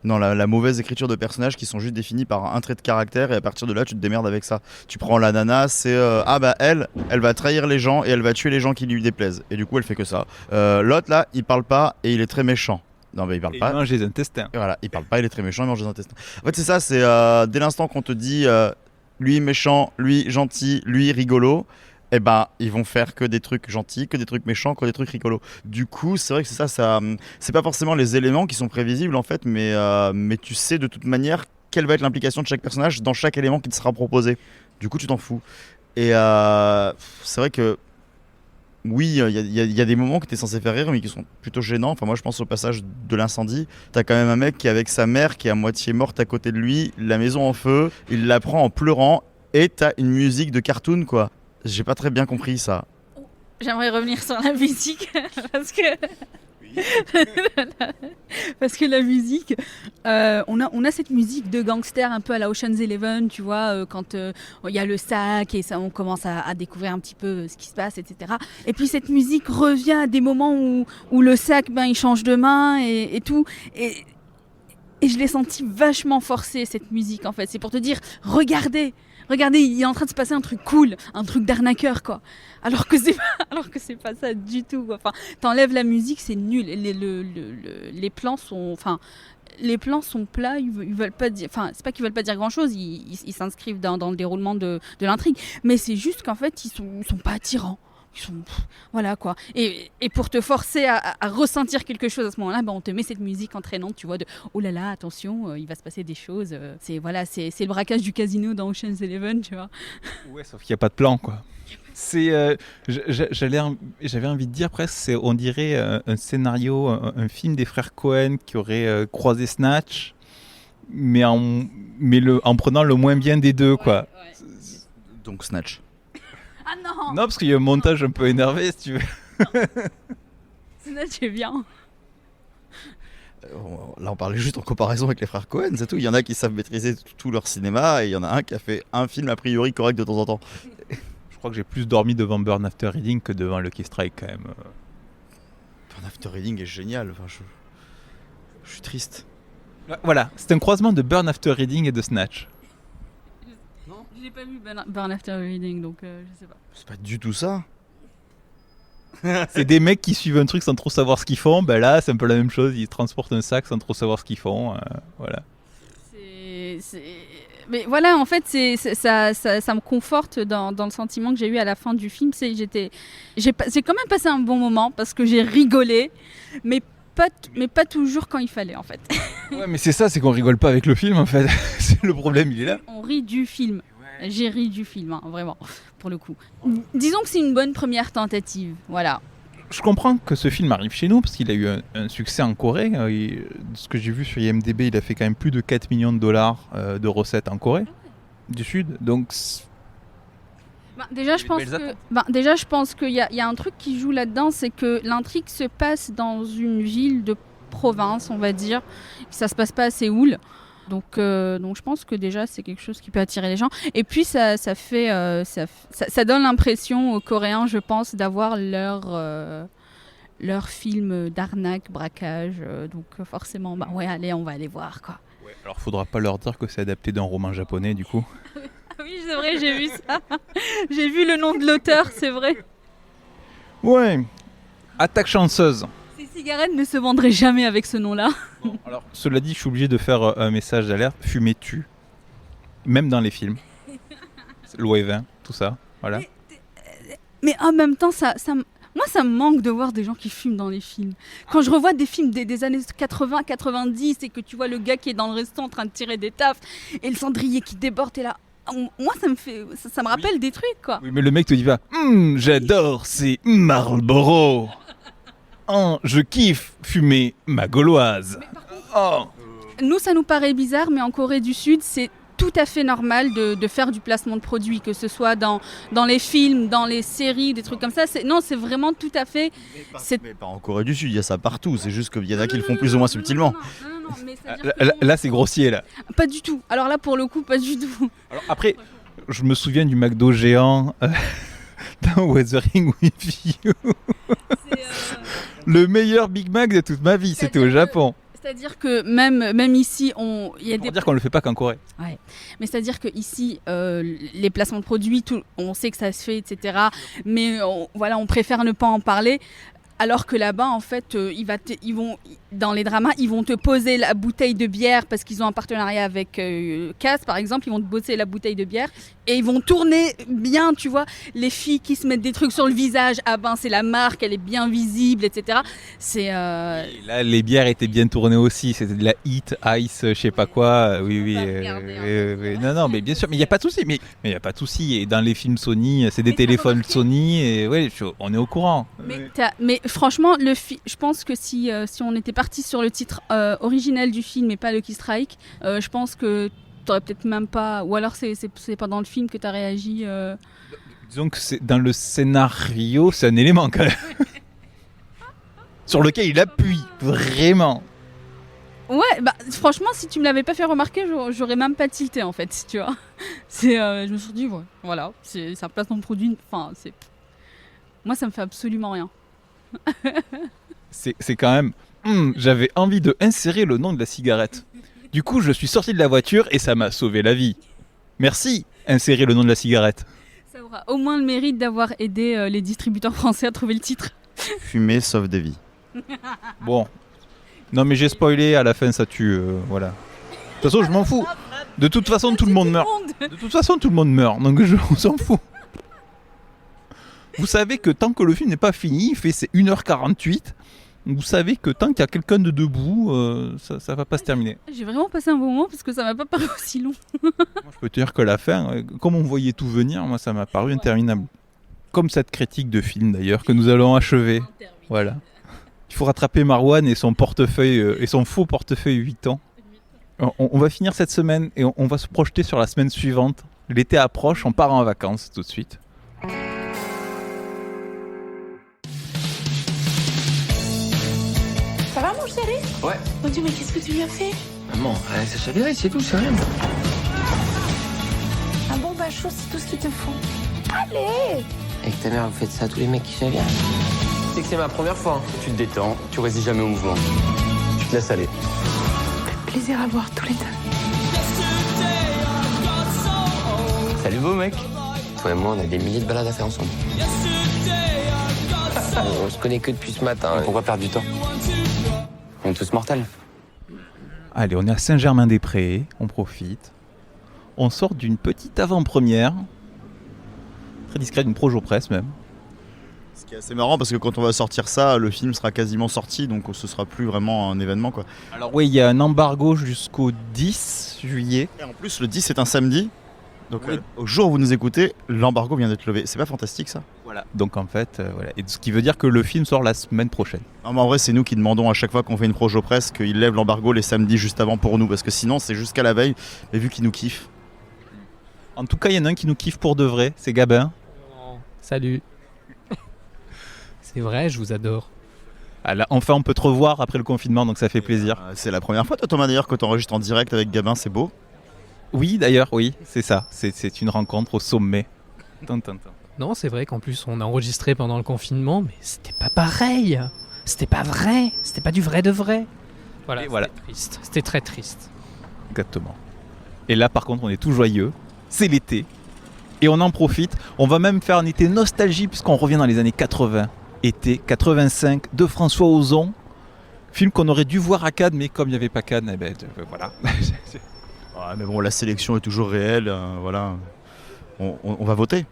Dans la mauvaise écriture de personnages qui sont juste définis par un trait de caractère, et à partir de là tu te démerdes avec ça. Tu prends la nana, c'est elle va trahir les gens et elle va tuer les gens qui lui déplaisent, et du coup elle fait que ça. L'autre là, il parle pas et il est très méchant. Non mais il parle pas. Il mange des intestins. Et voilà, il parle pas, il est très méchant, il mange des intestins. En fait c'est ça, c'est dès l'instant qu'on te dit lui méchant, lui gentil, lui rigolo, eh ben, ils vont faire que des trucs gentils, que des trucs méchants, que des trucs rigolos. Du coup, c'est vrai que c'est ça, c'est pas forcément les éléments qui sont prévisibles en fait, mais tu sais de toute manière quelle va être l'implication de chaque personnage dans chaque élément qui te sera proposé. Du coup, tu t'en fous. Et c'est vrai que oui, il y a des moments que t'es censé faire rire, mais qui sont plutôt gênants. Enfin, moi, je pense au passage de l'incendie. T'as quand même un mec qui est avec sa mère, qui est à moitié morte à côté de lui, la maison en feu, il la prend en pleurant, et t'as une musique de cartoon, quoi. J'ai pas très bien compris ça. J'aimerais revenir sur la musique parce que la musique, on a cette musique de gangster un peu à la Ocean's Eleven, tu vois, quand il y a le sac et ça, on commence à découvrir un petit peu ce qui se passe, etc. Et puis cette musique revient à des moments où le sac, il change de main et tout. Et je l'ai senti vachement forcée, cette musique, en fait. C'est pour te dire, regardez, il est en train de se passer un truc cool, un truc d'arnaqueur, quoi. Alors que c'est pas ça du tout, quoi. Enfin, t'enlèves la musique, c'est nul. Les plans sont plats, ils veulent pas dire, enfin, c'est pas qu'ils veulent pas dire grand-chose, ils s'inscrivent dans le déroulement de l'intrigue, mais c'est juste qu'en fait, ils sont pas attirants. Voilà quoi. Et pour te forcer à ressentir quelque chose à ce moment-là, on te met cette musique entraînante, tu vois, de oh là là, attention, il va se passer des choses. C'est le braquage du casino dans Ocean's Eleven, tu vois. Ouais, sauf qu'il n'y a pas de plan, quoi. J'avais envie de dire presque, on dirait un scénario, un film des frères Cohen qui aurait croisé Snatch, mais en prenant le moins bien des deux, quoi. Ouais. Donc Snatch. Ah non. Non, parce qu'il y a un montage un peu énervé, si tu veux. Snatch est bien. Là, on parlait juste en comparaison avec les frères Cohen, c'est tout. Il y en a qui savent maîtriser tout leur cinéma et il y en a un qui a fait un film a priori correct de temps en temps. Je crois que j'ai plus dormi devant Burn After Reading que devant Lucky Strike, quand même. Burn After Reading est génial. Enfin, je suis triste. Voilà, c'est un croisement de Burn After Reading et de Snatch. J'ai pas vu Burn After Reading, donc je sais pas. C'est pas du tout ça. C'est des mecs qui suivent un truc sans trop savoir ce qu'ils font. Ben là, c'est un peu la même chose. Ils transportent un sac sans trop savoir ce qu'ils font. Voilà. Mais voilà, en fait, ça me conforte dans le sentiment que j'ai eu à la fin du film. J'ai quand même passé un bon moment parce que j'ai rigolé, mais pas toujours quand il fallait, en fait. Ouais, mais c'est ça, c'est qu'on rigole pas avec le film, en fait. C'est le problème, il est là. On rit du film. J'ai ri du film, hein, vraiment, pour le coup. Disons que c'est une bonne première tentative, voilà. Je comprends que ce film arrive chez nous parce qu'il a eu un succès en Corée. De ce que j'ai vu sur IMDb, il a fait quand même plus de 4 millions de dollars de recettes en Corée du Sud. Donc, déjà, je pense qu'il y a un truc qui joue là-dedans, c'est que l'intrigue se passe dans une ville de province, on va dire. Ça se passe pas à Séoul. Donc je pense que déjà c'est quelque chose qui peut attirer les gens. Et puis ça donne l'impression aux Coréens, je pense, d'avoir leur film d'arnaque, braquage. Donc forcément, allez, on va aller voir, quoi. Ouais, alors faudra pas leur dire que c'est adapté d'un roman japonais, du coup. Oui, c'est vrai, j'ai vu ça. J'ai vu le nom de l'auteur, c'est vrai. Ouais. Attaque chanceuse. Ces cigarettes ne se vendraient jamais avec ce nom-là. Bon, alors, cela dit, je suis obligé de faire un message d'alerte. Fumer tue. Même dans les films. L'eau et vin, tout ça. Voilà. Mais en même temps, moi, ça me manque de voir des gens qui fument dans les films. Quand je revois des films des années 80, 90 et que tu vois le gars qui est dans le restaurant en train de tirer des taffes et le cendrier qui déborde et là... Moi, ça me rappelle des trucs, quoi. Oui, mais le mec te dit pas j'adore, c'est Marlboro. Je kiffe fumer ma gauloise. Nous, ça nous paraît bizarre, mais en Corée du Sud, c'est tout à fait normal de faire du placement de produits, que ce soit dans les films, dans les séries, des trucs comme ça. C'est vraiment tout à fait... Mais pas en Corée du Sud, il y a ça partout. C'est juste qu'il y en a qui le font plus ou moins subtilement. Non, mais là, c'est grossier, là. Pas du tout. Alors là, pour le coup, pas du tout. Alors, après, je me souviens du McDo géant dans Weathering with You. Le meilleur Big Mac de toute ma vie, c'était au Japon. C'est-à-dire que même ici, il y a des... dire qu'on le fait pas qu'en Corée. Ouais. Mais c'est-à-dire que ici, les placements de produits, on sait que ça se fait, etc. Mais on préfère ne pas en parler. Alors que là-bas, en fait, ils vont dans les dramas, ils vont te poser la bouteille de bière parce qu'ils ont un partenariat avec Cass, par exemple. Ils vont te poser la bouteille de bière et ils vont tourner bien, tu vois. Les filles qui se mettent des trucs sur le visage, c'est la marque, elle est bien visible, etc. Et là, les bières étaient bien tournées aussi. C'était de la Heat, Ice, je sais pas quoi. Oui. Non, mais bien sûr. Mais il y a pas de souci. Mais il y a pas de souci. Et dans les films Sony, c'est des téléphones Sony. Et ouais, on est au courant. Mais franchement, je pense que si on était parti sur le titre original du film et pas Lucky Strike, je pense que t'aurais peut-être même pas... Ou alors c'est pas dans le film que t'as réagi... Disons que dans le scénario, c'est un élément quand même. Sur lequel il appuie, vraiment. Ouais, franchement, si tu me l'avais pas fait remarquer, j'aurais même pas tilté en fait, tu vois. Je me suis dit, voilà, c'est un placement de produit, moi ça me fait absolument rien. C'est quand même... j'avais envie de insérer le nom de la cigarette. Du coup, je suis sorti de la voiture et ça m'a sauvé la vie. Merci, insérer le nom de la cigarette. Ça aura au moins le mérite d'avoir aidé les distributeurs français à trouver le titre. Fumer sauve des vies. Bon. Non mais j'ai spoilé, à la fin ça tue, voilà. De toute façon, je m'en fous. De toute façon, tout le monde meurt. De toute façon, tout le monde meurt, donc on s'en fout. Vous savez que tant que le film n'est pas fini, c'est 1h48. Vous savez que tant qu'il y a quelqu'un de debout, ça va pas se terminer. J'ai vraiment passé un bon moment parce que ça m'a pas paru aussi long. Moi, je peux te dire que la fin, comme on voyait tout venir, moi ça m'a paru interminable. Comme cette critique de film d'ailleurs, que nous allons achever. Voilà. Il faut rattraper Marwan et son portefeuille, et son faux portefeuille 8 ans. On va finir cette semaine et on va se projeter sur la semaine suivante. L'été approche, on part en vacances tout de suite. Ça va mon chéri? Ouais. Mon Dieu, mais qu'est-ce que tu lui as fait? Maman, ça chavirait, c'est tout, c'est rien. Un bon bachot, c'est tout ce qu'il te faut. Allez! Avec ta mère, vous faites ça à tous les mecs qui chavirent. C'est que c'est ma première fois. Tu te détends, tu résistes jamais au mouvement. Tu te laisses aller. Plaisir à voir tous les deux. Salut beau mec. Toi et moi, on a des milliers de balades à faire ensemble. On se connaît que depuis ce matin. Pourquoi perdre du temps? On est tous mortels. Allez, on est à Saint-Germain-des-Prés, on profite. On sort d'une petite avant-première, très discrète, une projo presse même. Ce qui est assez marrant parce que quand on va sortir ça, le film sera quasiment sorti, donc ce sera plus vraiment un événement quoi. Alors oui, il y a un embargo jusqu'au 10 juillet. Et en plus, le 10 c'est un samedi. Donc oui. Au jour où vous nous écoutez, l'embargo vient d'être levé. C'est pas fantastique ça? Voilà. Donc en fait, voilà. Et ce qui veut dire que le film sort la semaine prochaine. Non mais en vrai, c'est nous qui demandons à chaque fois qu'on fait une projo presse qu'ils lèvent l'embargo les samedis juste avant pour nous, parce que sinon c'est jusqu'à la veille, mais vu qu'ils nous kiffent. En tout cas, il y en a un qui nous kiffe pour de vrai, c'est Gabin. Salut. C'est vrai, je vous adore. Ah là, enfin, on peut te revoir après le confinement, donc ça fait plaisir. C'est la première fois, toi Thomas d'ailleurs, que tu enregistres en direct avec Gabin, c'est beau. Oui, d'ailleurs, oui, c'est ça. C'est une rencontre au sommet. Non, c'est vrai qu'en plus on a enregistré pendant le confinement, mais c'était pas pareil. C'était pas vrai. C'était pas du vrai de vrai. Voilà, voilà. Triste. C'était très triste. Exactement. Et là, par contre, on est tout joyeux. C'est l'été. Et on en profite. On va même faire un été nostalgie puisqu'on revient dans les années 80. Été 85 de François Ozon. Film qu'on aurait dû voir à Cannes, mais comme il n'y avait pas Cannes, eh ben, voilà. Ouais, mais bon, la sélection est toujours réelle. Voilà. On va voter.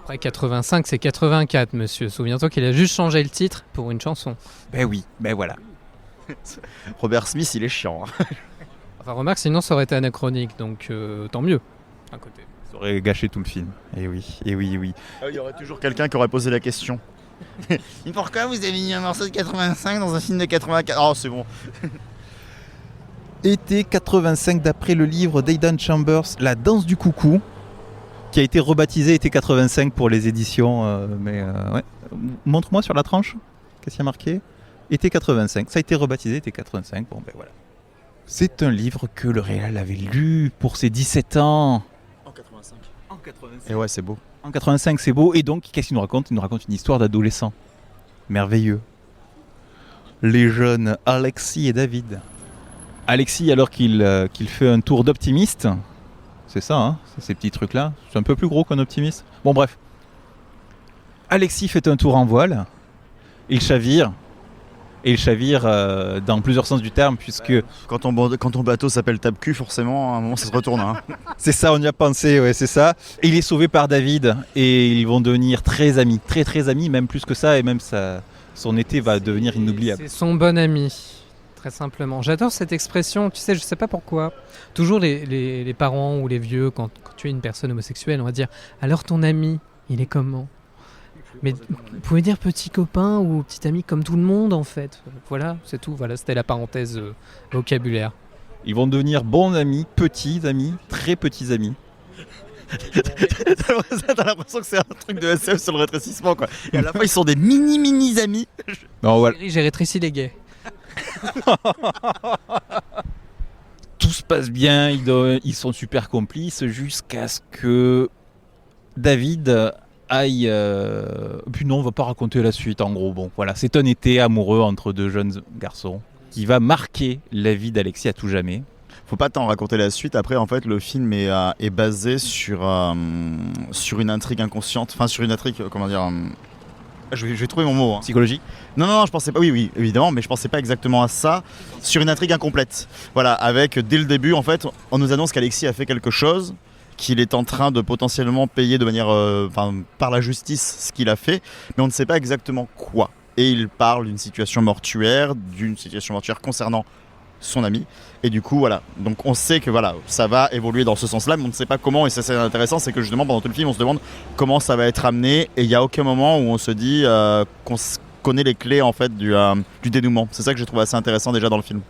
Après 85, c'est 84, monsieur. Souviens-toi qu'il a juste changé le titre pour une chanson. Ben oui, ben voilà. Robert Smith, il est chiant. Hein. Enfin, remarque, sinon ça aurait été anachronique, donc tant mieux. À côté. Ça aurait gâché tout le film. Et oui, et oui, et oui. Il y aurait toujours quelqu'un qui aurait posé la question. Et pourquoi vous avez mis un morceau de 85 dans un film de 84? Oh, c'est bon. Été 85 d'après le livre d'Aidan Chambers, La danse du coucou, qui a été rebaptisé Été 85 pour les éditions. Ouais. Montre-moi sur la tranche. Qu'est-ce qu'il y a marqué? Été 85. Ça a été rebaptisé Été 85. Bon, ben voilà. C'est un livre que le réal avait lu pour ses 17 ans. En 85. Et ouais, c'est beau. En 85, c'est beau. Et donc, qu'est-ce qu'il nous raconte? Il nous raconte une histoire d'adolescent. Merveilleux. Les jeunes Alexis et David. Alexis, alors qu'il fait un tour d'optimiste, c'est ça, hein, ces petits trucs-là, c'est un peu plus gros qu'un optimiste. Bon, bref. Alexis fait un tour en voile, il chavire, et il chavire dans plusieurs sens du terme, puisque... Quand ton bateau s'appelle tape-cul, forcément, à un moment, ça se retourne. Hein. C'est ça, on y a pensé, ouais, c'est ça. Et il est sauvé par David, et ils vont devenir très amis, très très amis, même plus que ça, et même son été va devenir inoubliable. C'est son bon ami. Très simplement. J'adore cette expression, tu sais, je sais pas pourquoi. Toujours les parents ou les vieux, quand tu es une personne homosexuelle, on va dire « Alors ton ami, il est comment ?» Mais vous pouvez dire petit copain ou petit ami comme tout le monde en fait. Voilà, c'est tout. Voilà, c'était la parenthèse vocabulaire. Ils vont devenir bons amis, petits amis, très petits amis. T'as l'impression que c'est un truc de SF sur le rétrécissement quoi. Et à la fois ils sont des mini amis. Non, voilà. J'ai rétréci les gays. Tout se passe bien, ils sont super complices jusqu'à ce que David aille... Puis non, on va pas raconter la suite en gros. Bon, voilà, c'est un été amoureux entre deux jeunes garçons. qui va marquer la vie d'Alexis à tout jamais. Faut pas t'en raconter la suite. Après, en fait, le film est basé sur une intrigue inconsciente. Enfin, sur une intrigue, comment dire... Je vais trouver mon mot. Hein. Psychologie ? Non, je pensais pas... Oui, évidemment, mais je pensais pas exactement à ça. Sur une intrigue incomplète. Voilà, avec, dès le début, en fait, on nous annonce qu'Alexis a fait quelque chose, qu'il est en train de potentiellement payer de manière... par la justice, ce qu'il a fait, mais on ne sait pas exactement quoi. Et il parle d'une situation mortuaire concernant son ami, et du coup voilà, donc on sait que voilà, ça va évoluer dans ce sens-là, mais on ne sait pas comment, et ça c'est intéressant, c'est que justement pendant tout le film on se demande comment ça va être amené, et il n'y a aucun moment où on se dit qu'on connaît les clés en fait du dénouement. C'est ça que j'ai trouvé assez intéressant déjà dans le film.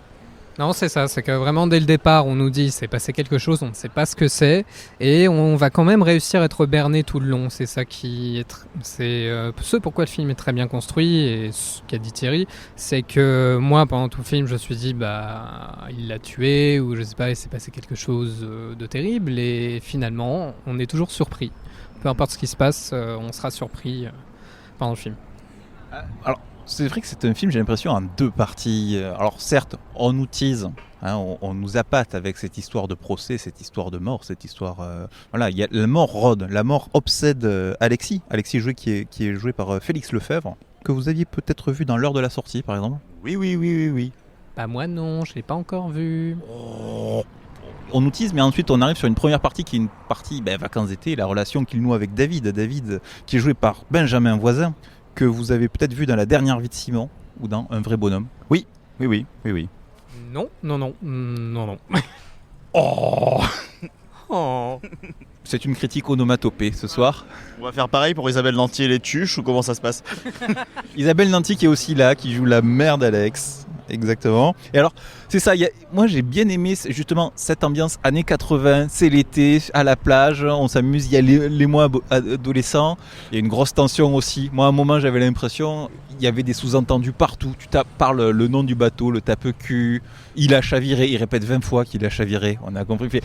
Non, c'est ça, c'est que vraiment dès le départ on nous dit c'est passé quelque chose, on ne sait pas ce que c'est, et on va quand même réussir à être berné tout le long. C'est ça qui est ce pourquoi le film est très bien construit, et ce qu'a dit Thierry, c'est que moi pendant tout le film je me suis dit il l'a tué, ou je sais pas, il s'est passé quelque chose de terrible, et finalement on est toujours surpris. Peu importe ce qui se passe, on sera surpris pendant le film. Alors, c'est vrai que c'est un film, j'ai l'impression, en 2 parties. Alors certes, on nous tease, on nous appâte avec cette histoire de procès, cette histoire de mort, cette histoire... voilà, il y a la mort rôde, la mort obsède Alexis qui est joué par Félix Lefebvre, que vous aviez peut-être vu dans l'heure de la sortie, par exemple. Oui. Bah moi non, je l'ai pas encore vu. Oh. On nous tease, mais ensuite on arrive sur une première partie qui est une partie vacances d'été, la relation qu'il noue avec David, qui est joué par Benjamin Voisin, que vous avez peut-être vu dans La dernière vie de Simon ou dans Un vrai bonhomme. Oui. Non. Oh. C'est une critique onomatopée ce soir. On va faire pareil pour Isabelle Nanty et les Tuches, ou comment ça se passe? Isabelle Nanty qui est aussi là, qui joue la mère d'Alex. Exactement. Et alors, c'est ça, moi j'ai bien aimé justement cette ambiance années 80, c'est l'été, à la plage, on s'amuse, il y a les mois adolescents, il y a une grosse tension aussi. Moi à un moment j'avais l'impression, il y avait des sous-entendus partout, tu parles le nom du bateau, le tape-cul, il a chaviré, il répète 20 fois qu'il a chaviré, on a compris.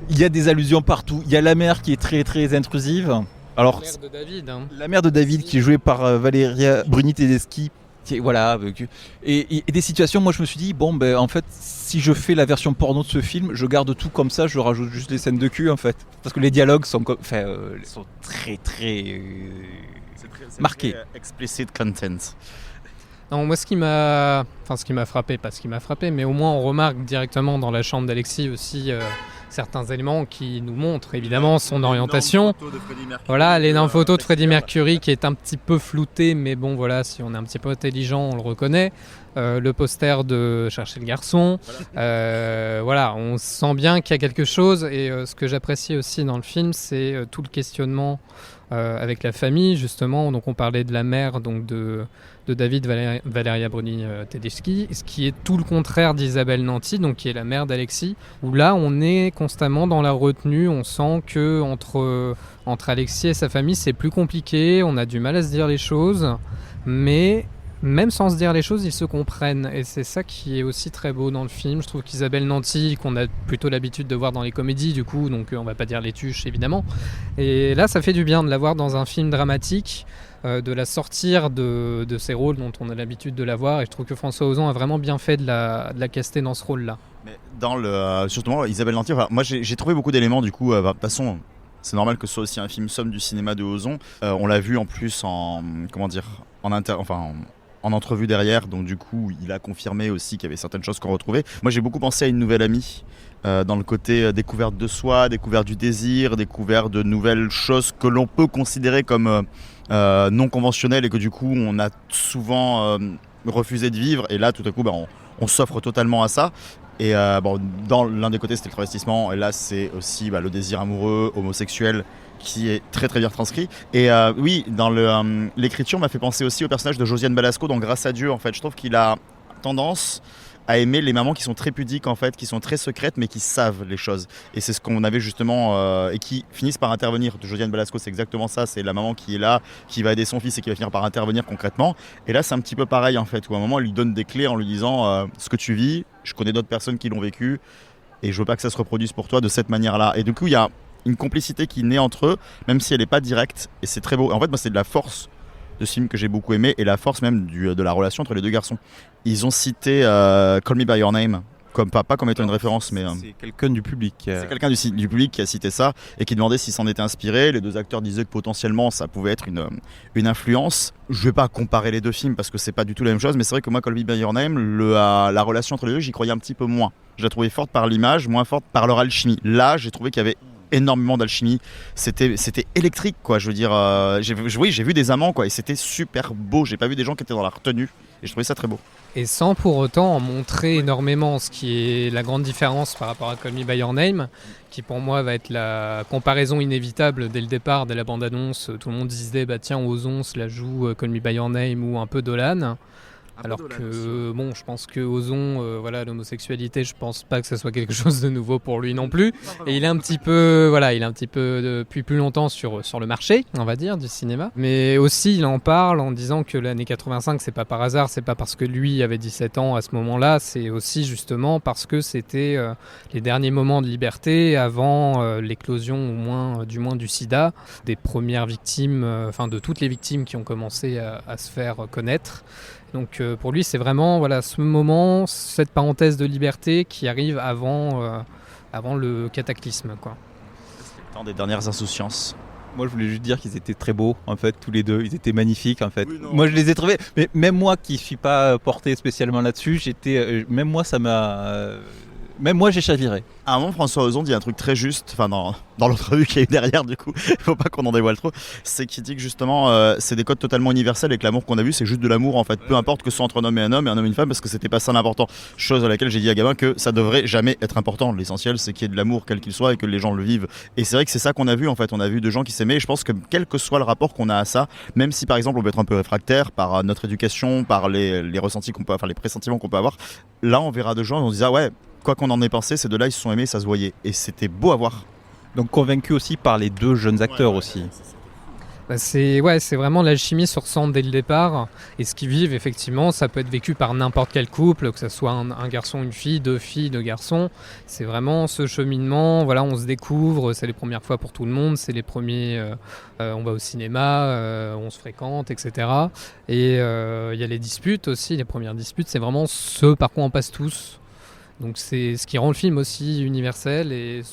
Il y a des allusions partout, il y a la mère qui est très très intrusive. Alors, la mère de David. La mère de David qui est jouée par Valéria Bruni-Tedeschi. Voilà, et des situations, moi je me suis dit, en fait, si je fais la version porno de ce film, je garde tout comme ça, je rajoute juste les scènes de cul en fait. Parce que les dialogues sont très très marqués. Explicit content. Non, moi ce qui m'a frappé, pas ce qui m'a frappé, mais au moins on remarque directement dans la chambre d'Alexis aussi certains éléments qui nous montrent évidemment son orientation. Voilà, l'énorme photo de Freddie Mercury qui est un petit peu floutée, mais bon voilà, si on est un petit peu intelligent, on le reconnaît. Le poster de Chercher le garçon. Voilà, on sent bien qu'il y a quelque chose, et ce que j'apprécie aussi dans le film, c'est tout le questionnement avec la famille justement. Donc on parlait de la mère de David, Valéria Bruni-Tedeschi, ce qui est tout le contraire d'Isabelle Nanty, donc qui est la mère d'Alexis, où là on est constamment dans la retenue. On sent que entre Alexis et sa famille c'est plus compliqué, on a du mal à se dire les choses, mais même sans se dire les choses, ils se comprennent, et c'est ça qui est aussi très beau dans le film. Je trouve qu'Isabelle Nanty, qu'on a plutôt l'habitude de voir dans les comédies du coup, donc on va pas dire les Tuches évidemment, et là ça fait du bien de la voir dans un film dramatique, de la sortir de ces rôles dont on a l'habitude de la voir, et je trouve que François Ozon a vraiment bien fait de la caster dans ce rôle-là. Mais dans surtout Isabelle Nanty, moi j'ai trouvé beaucoup d'éléments du coup, de toute façon c'est normal que ce soit aussi un film somme du cinéma de Ozon, on l'a vu en plus en entrevue derrière, donc du coup il a confirmé aussi qu'il y avait certaines choses qu'on retrouvait. Moi j'ai beaucoup pensé à Une nouvelle amie, dans le côté découverte de soi, découverte du désir, découverte de nouvelles choses que l'on peut considérer comme non conventionnelles, et que du coup on a souvent refusé de vivre, et là tout à coup on s'offre totalement à ça. Et dans l'un des côtés c'était le travestissement, et là c'est aussi le désir amoureux, homosexuel, qui est très très bien transcrit. Et oui, dans l'écriture m'a fait penser aussi au personnage de Josiane Balasco dans Grâce à Dieu. En fait, je trouve qu'il a tendance à aimer les mamans qui sont très pudiques en fait, qui sont très secrètes mais qui savent les choses. Et c'est ce qu'on avait justement et qui finissent par intervenir. De Josiane Balasco, c'est exactement ça. C'est la maman qui est là, qui va aider son fils et qui va finir par intervenir concrètement. Et là, c'est un petit peu pareil en fait, où à un moment, elle lui donne des clés en lui disant ce que tu vis, je connais d'autres personnes qui l'ont vécu et je veux pas que ça se reproduise pour toi de cette manière-là. Et du coup, il y a une complicité qui naît entre eux, même si elle n'est pas directe, et c'est très beau. En fait, moi, c'est de la force de ce film que j'ai beaucoup aimé et la force même de la relation entre les deux garçons. Ils ont cité Call Me By Your Name, pas comme étant une référence, mais c'est quelqu'un du public. C'est quelqu'un du public qui a cité ça et qui demandait s'il s'en était inspiré. Les deux acteurs disaient que potentiellement ça pouvait être une influence. Je vais pas comparer les deux films parce que c'est pas du tout la même chose, mais c'est vrai que moi, Call Me By Your Name, la relation entre les deux, j'y croyais un petit peu moins. Je la trouvais forte par l'image, moins forte par leur alchimie. Là, j'ai trouvé qu'il y avait énormément d'alchimie, c'était électrique quoi, je veux dire, j'ai vu des amants quoi, et c'était super beau, j'ai pas vu des gens qui étaient dans la retenue, et je trouvais ça très beau. Et sans pour autant en montrer énormément, ce qui est la grande différence par rapport à Call Me By Your Name, qui pour moi va être la comparaison inévitable dès le départ, dès la bande-annonce, tout le monde disait bah tiens Ozon se la joue Call Me By Your Name ou un peu Dolan. Alors que bon, je pense que Ozon, voilà, l'homosexualité, je pense pas que ce soit quelque chose de nouveau pour lui non plus. Et il est un petit peu, depuis plus longtemps sur le marché, on va dire, du cinéma. Mais aussi, il en parle en disant que l'année 85, c'est pas par hasard, c'est pas parce que lui avait 17 ans à ce moment-là, c'est aussi justement parce que c'était les derniers moments de liberté avant l'éclosion, du moins du sida, des premières victimes, de toutes les victimes qui ont commencé à se faire connaître. Donc pour lui, c'est vraiment ce moment, cette parenthèse de liberté qui arrive avant le cataclysme, quoi. C'était le temps des dernières insouciances. Moi, je voulais juste dire qu'ils étaient très beaux, en fait, tous les deux. Ils étaient magnifiques, en fait. Oui, moi, je les ai trouvés. Mais même moi, qui ne suis pas porté spécialement là-dessus, même moi, ça m'a... Même moi, j'ai chaviré. À un moment, François Ozon dit un truc très juste, dans l'entrevue qu'il y a eu derrière, du coup, il faut pas qu'on en dévoile trop, c'est qu'il dit que justement, c'est des codes totalement universels et que l'amour qu'on a vu, c'est juste de l'amour, en fait. Peu importe que ce soit entre un homme et un homme et une femme, parce que c'était pas ça l'important. Chose à laquelle j'ai dit à Gabin que ça devrait jamais être important. L'essentiel, c'est qu'il y ait de l'amour, quel qu'il soit, et que les gens le vivent. Et c'est vrai que c'est ça qu'on a vu, en fait. On a vu de gens qui s'aimaient, et je pense que quel que soit le rapport qu'on a à ça, même si par exemple on peut être un peu réfractaire par notre éducation, par les ressentis qu'on peut avoir, les pressentiments qu'on peut avoir, là, on verra de gens, on se dit, ah ouais, quoi qu'on en ait pensé, ces deux-là, ils se sont aimés, ça se voyait. Et c'était beau à voir. Donc convaincu aussi par les deux jeunes acteurs aussi. C'est vraiment l'alchimie se ressent dès le départ. Et ce qu'ils vivent, effectivement, ça peut être vécu par n'importe quel couple, que ce soit un garçon, une fille, deux garçons. C'est vraiment ce cheminement, on se découvre, c'est les premières fois pour tout le monde, c'est les premiers... on va au cinéma, on se fréquente, etc. Et il y a les disputes aussi, les premières disputes, c'est vraiment ce par quoi on passe tous. Donc c'est ce qui rend le film aussi universel et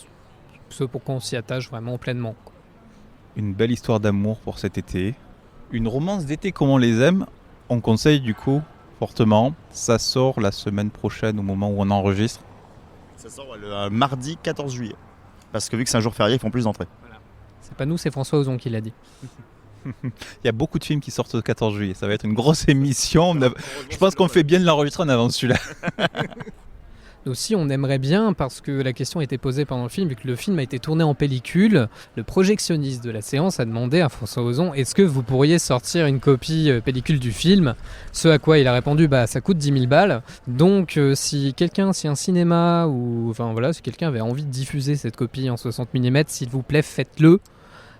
ce pourquoi on s'y attache vraiment pleinement. Une belle histoire d'amour pour cet été. Une romance d'été comme on les aime. On conseille du coup fortement. Ça sort la semaine prochaine au moment où on enregistre. Ça sort le mardi 14 juillet. Parce que vu que c'est un jour férié, ils font plus d'entrées. Voilà. C'est pas nous, c'est François Ozon qui l'a dit. Il y a beaucoup de films qui sortent le 14 juillet. Ça va être une grosse émission. Je pense qu'on fait bien de l'enregistrer en avance celui-là. Aussi, on aimerait bien, parce que la question a été posée pendant le film, vu que le film a été tourné en pellicule, le projectionniste de la séance a demandé à François Ozon, est-ce que vous pourriez sortir une copie pellicule du film ? Ce à quoi il a répondu, ça coûte 10 000 balles. Donc si un cinéma ou si quelqu'un avait envie de diffuser cette copie en 60 mm, s'il vous plaît, faites-le.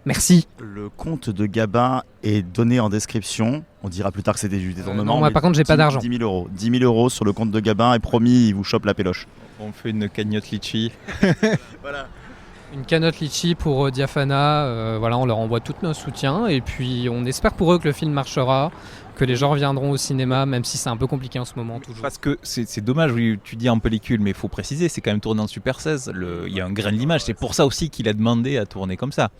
Merci. Le compte de Gabin est donné en description. On dira plus tard que c'était du détournement. Non, moi, par contre, j'ai pas d'argent. 10 000 euros. 10 000 euros sur le compte de Gabin et promis, il vous chope la péloche. On fait une cagnotte litchi. Voilà. Une cagnotte litchi pour Diafana. On leur envoie tout notre soutien. Et puis, on espère pour eux que le film marchera, que les gens reviendront au cinéma, même si c'est un peu compliqué en ce moment. Toujours. Parce que c'est dommage, oui, tu dis en pellicule, mais il faut préciser, c'est quand même tourné en Super 16. Il y a un grain de l'image. C'est pour ça aussi qu'il a demandé à tourner comme ça.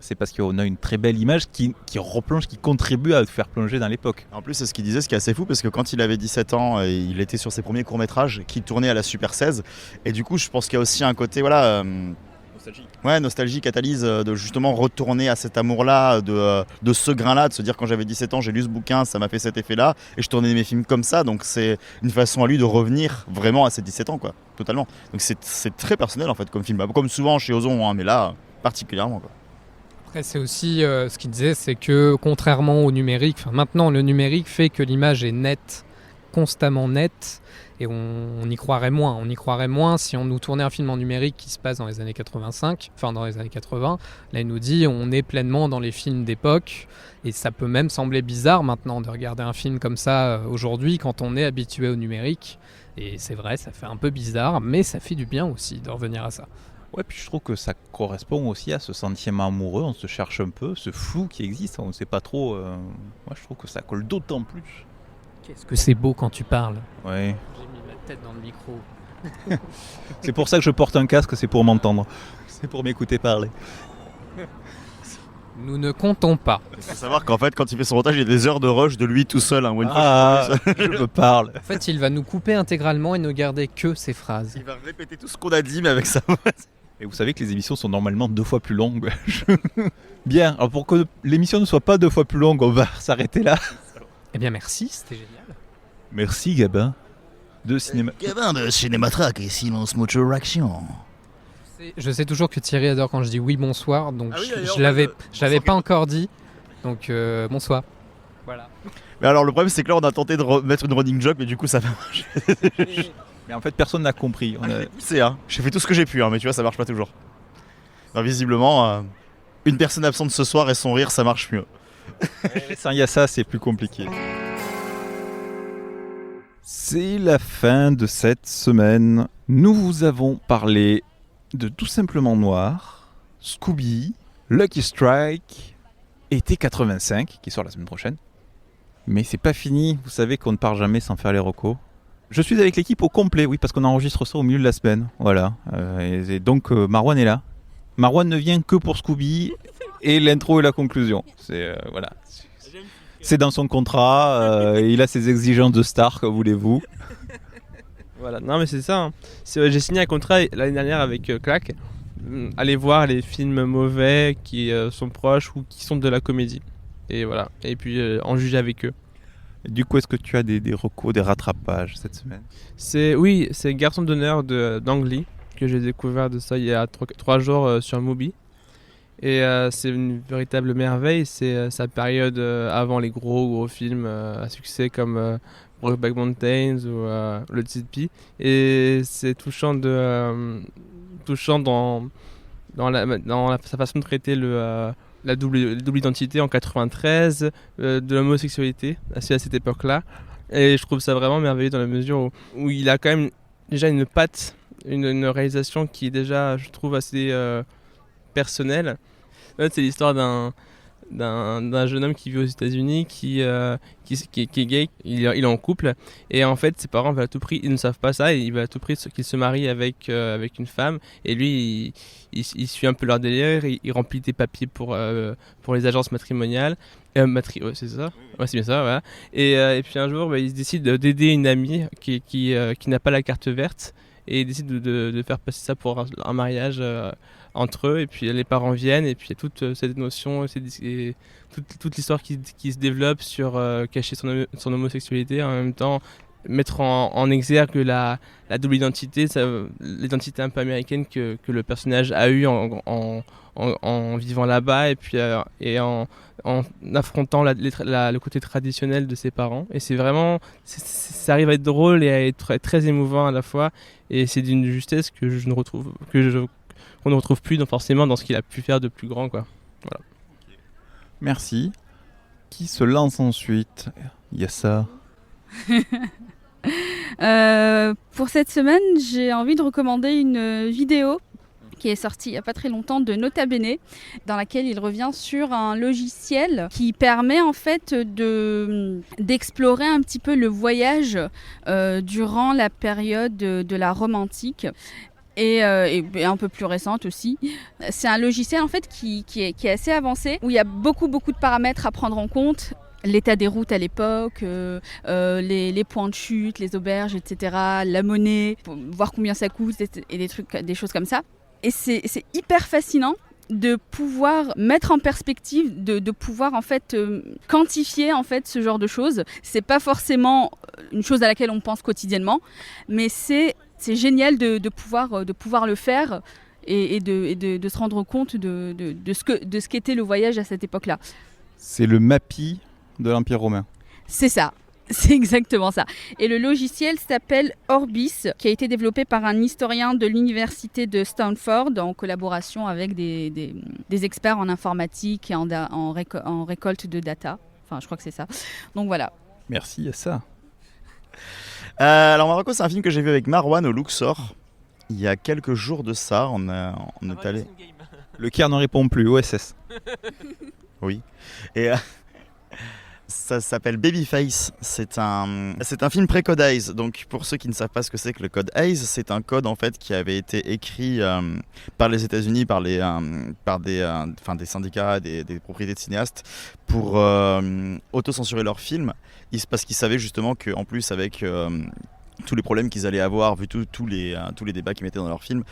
C'est parce qu'on a une très belle image qui replonge, qui contribue à te faire plonger dans l'époque. En plus, c'est ce qu'il disait, ce qui est assez fou, parce que quand il avait 17 ans, il était sur ses premiers courts-métrages qui tournaient à la Super 16. Et du coup, je pense qu'il y a aussi un côté, nostalgie. Ouais, nostalgie, catalyse, de justement retourner à cet amour-là, de ce grain-là, de se dire quand j'avais 17 ans, j'ai lu ce bouquin, ça m'a fait cet effet-là, et je tournais mes films comme ça. Donc c'est une façon à lui de revenir vraiment à ses 17 ans, quoi, totalement. Donc c'est très personnel, en fait, comme film. Comme souvent chez Ozon, mais là, particulièrement, quoi. Après, c'est aussi ce qu'il disait, c'est que contrairement au numérique, maintenant le numérique fait que l'image est nette, constamment nette, et on y croirait moins. On y croirait moins si on nous tournait un film en numérique qui se passe dans les années 80. Là, il nous dit on est pleinement dans les films d'époque, et ça peut même sembler bizarre maintenant de regarder un film comme ça aujourd'hui quand on est habitué au numérique. Et c'est vrai, ça fait un peu bizarre, mais ça fait du bien aussi de revenir à ça. Ouais, puis je trouve que ça correspond aussi à ce sentiment amoureux, on se cherche un peu, ce flou qui existe, on ne sait pas trop. Moi, je trouve que ça colle d'autant plus. Qu'est-ce que c'est beau quand tu parles. Ouais. J'ai mis ma tête dans le micro. C'est pour ça que je porte un casque, c'est pour m'entendre. C'est pour m'écouter parler. Nous ne comptons pas. Il faut savoir qu'en fait, quand il fait son montage, il y a des heures de rush de lui tout seul. Je me parle. En fait, il va nous couper intégralement et ne garder que ses phrases. Il va répéter tout ce qu'on a dit, mais avec sa voix. Et vous savez que les émissions sont normalement 2 fois plus longues. Bien, alors pour que l'émission ne soit pas 2 fois plus longue, on va s'arrêter là. Eh bien merci, c'était génial. Merci Gabin de Cinéma. Gabin de Cinématrack et Silence Motion Action. Je sais toujours que Thierry adore quand je dis oui bonsoir, donc oui, je l'avais pas encore dit, donc bonsoir. Voilà. Mais alors le problème c'est que là on a tenté de mettre une running joke, mais du coup ça va marcher. Mais en fait personne n'a compris. J'ai fait tout ce que j'ai pu, mais tu vois ça marche pas toujours. Alors, visiblement, une personne absente ce soir et son rire ça marche mieux. Sans Yassa c'est plus compliqué. C'est la fin de cette semaine. Nous vous avons parlé de Tout simplement Noir, Scooby, Lucky Strike, Été 85, qui sort la semaine prochaine. Mais c'est pas fini, vous savez qu'on ne part jamais sans faire les recos. Je suis avec l'équipe au complet, oui, parce qu'on enregistre ça au milieu de la semaine. Voilà. Et donc Marwan est là. Marwan ne vient que pour Scooby et l'intro et la conclusion. C'est voilà. C'est dans son contrat, il a ses exigences de star, que voulez-vous. Voilà, non mais c'est ça. Hein. J'ai signé un contrat l'année dernière avec Clac. Aller voir les films mauvais qui sont proches ou qui sont de la comédie. Et voilà. Et puis en juger avec eux. Et du coup, est-ce que tu as des recos, des rattrapages cette semaine ? C'est Garçon d'honneur d'Ang Lee que j'ai découvert de ça il y a 3 jours sur Mubi. Et c'est une véritable merveille. C'est sa période avant les gros films à succès comme Brokeback Mountains ou Le Tipeee. Et c'est touchant dans sa façon de traiter la double identité en 93, de l'homosexualité à cette époque-là. Et je trouve ça vraiment merveilleux dans la mesure où il a quand même déjà une patte, une réalisation qui est déjà, je trouve, assez personnelle. C'est l'histoire d'un jeune homme qui vit aux États-Unis, qui est gay, il est en couple, et en fait ses parents veulent à tout prix, ils ne savent pas ça, et ils veulent à tout prix qu'il se marie avec une femme, et lui il suit un peu leur délire, il remplit des papiers pour les agences matrimoniales, c'est ça, ouais, c'est bien ça, voilà. Et puis un jour il décide d'aider une amie qui n'a pas la carte verte, et il décide de faire passer ça pour un mariage entre eux, et puis les parents viennent, et puis il y a toute cette notion, et toute l'histoire qui se développe sur cacher son homosexualité, en même temps mettre en exergue la double identité, l'identité un peu américaine que le personnage a eu en vivant là-bas, et puis en affrontant le côté traditionnel de ses parents. Et c'est vraiment, ça arrive à être drôle et à être très émouvant à la fois, et c'est d'une justesse qu'on ne retrouve plus forcément dans ce qu'il a pu faire de plus grand, quoi. Voilà. Merci. Qui se lance ensuite ? Il y a ça. Pour cette semaine, j'ai envie de recommander une vidéo qui est sortie il n'y a pas très longtemps de Nota Bene, dans laquelle il revient sur un logiciel qui permet en fait d'explorer un petit peu le voyage durant la période de la Rome antique. Et un peu plus récente aussi. C'est un logiciel en fait qui est assez avancé, où il y a beaucoup de paramètres à prendre en compte. L'état des routes à l'époque, les points de chute, les auberges, etc., la monnaie, pour voir combien ça coûte et des choses comme ça. Et c'est hyper fascinant de pouvoir mettre en perspective, de pouvoir en fait quantifier en fait ce genre de choses. C'est pas forcément une chose à laquelle on pense quotidiennement, mais c'est génial de pouvoir le faire et de se rendre compte de ce qu'était le voyage à cette époque-là. C'est le MAPI de l'Empire romain. C'est ça. C'est exactement ça. Et le logiciel s'appelle Orbis, qui a été développé par un historien de l'université de Stanford en collaboration avec des experts en informatique et en récolte de data. Enfin, je crois que c'est ça. Donc voilà. Merci à ça. Alors Marocco, c'est un film que j'ai vu avec Marwan au Luxor. il y a quelques jours de ça, on est allé... Le Caire ne répond plus, OSS. Oui. Et ça s'appelle Babyface. C'est un film pré-code Hays. Donc pour ceux qui ne savent pas ce que c'est que le code Hays, c'est un code en fait qui avait été écrit par les États-Unis, par des syndicats, des propriétés de cinéastes pour autocensurer leurs films. Parce qu'ils savaient justement qu'en plus avec tous les problèmes qu'ils allaient avoir, vu tous les débats qu'ils mettaient dans leurs films,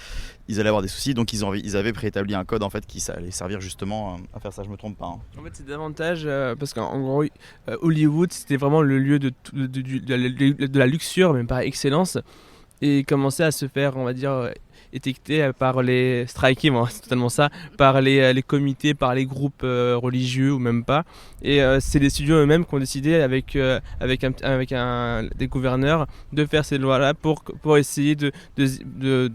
ils allaient avoir des soucis, donc ils avaient préétabli un code en fait qui allait servir justement à faire ça, je me trompe pas. Hein. En fait c'est davantage parce qu'en gros Hollywood c'était vraiment le lieu de la luxure, même par excellence, et commençait à se faire, on va dire, étiqueté par les strikés, bon, c'est totalement ça, par les comités, par les groupes religieux ou même pas. Et c'est les studios eux-mêmes qui ont décidé avec des gouverneurs de faire ces lois-là pour essayer de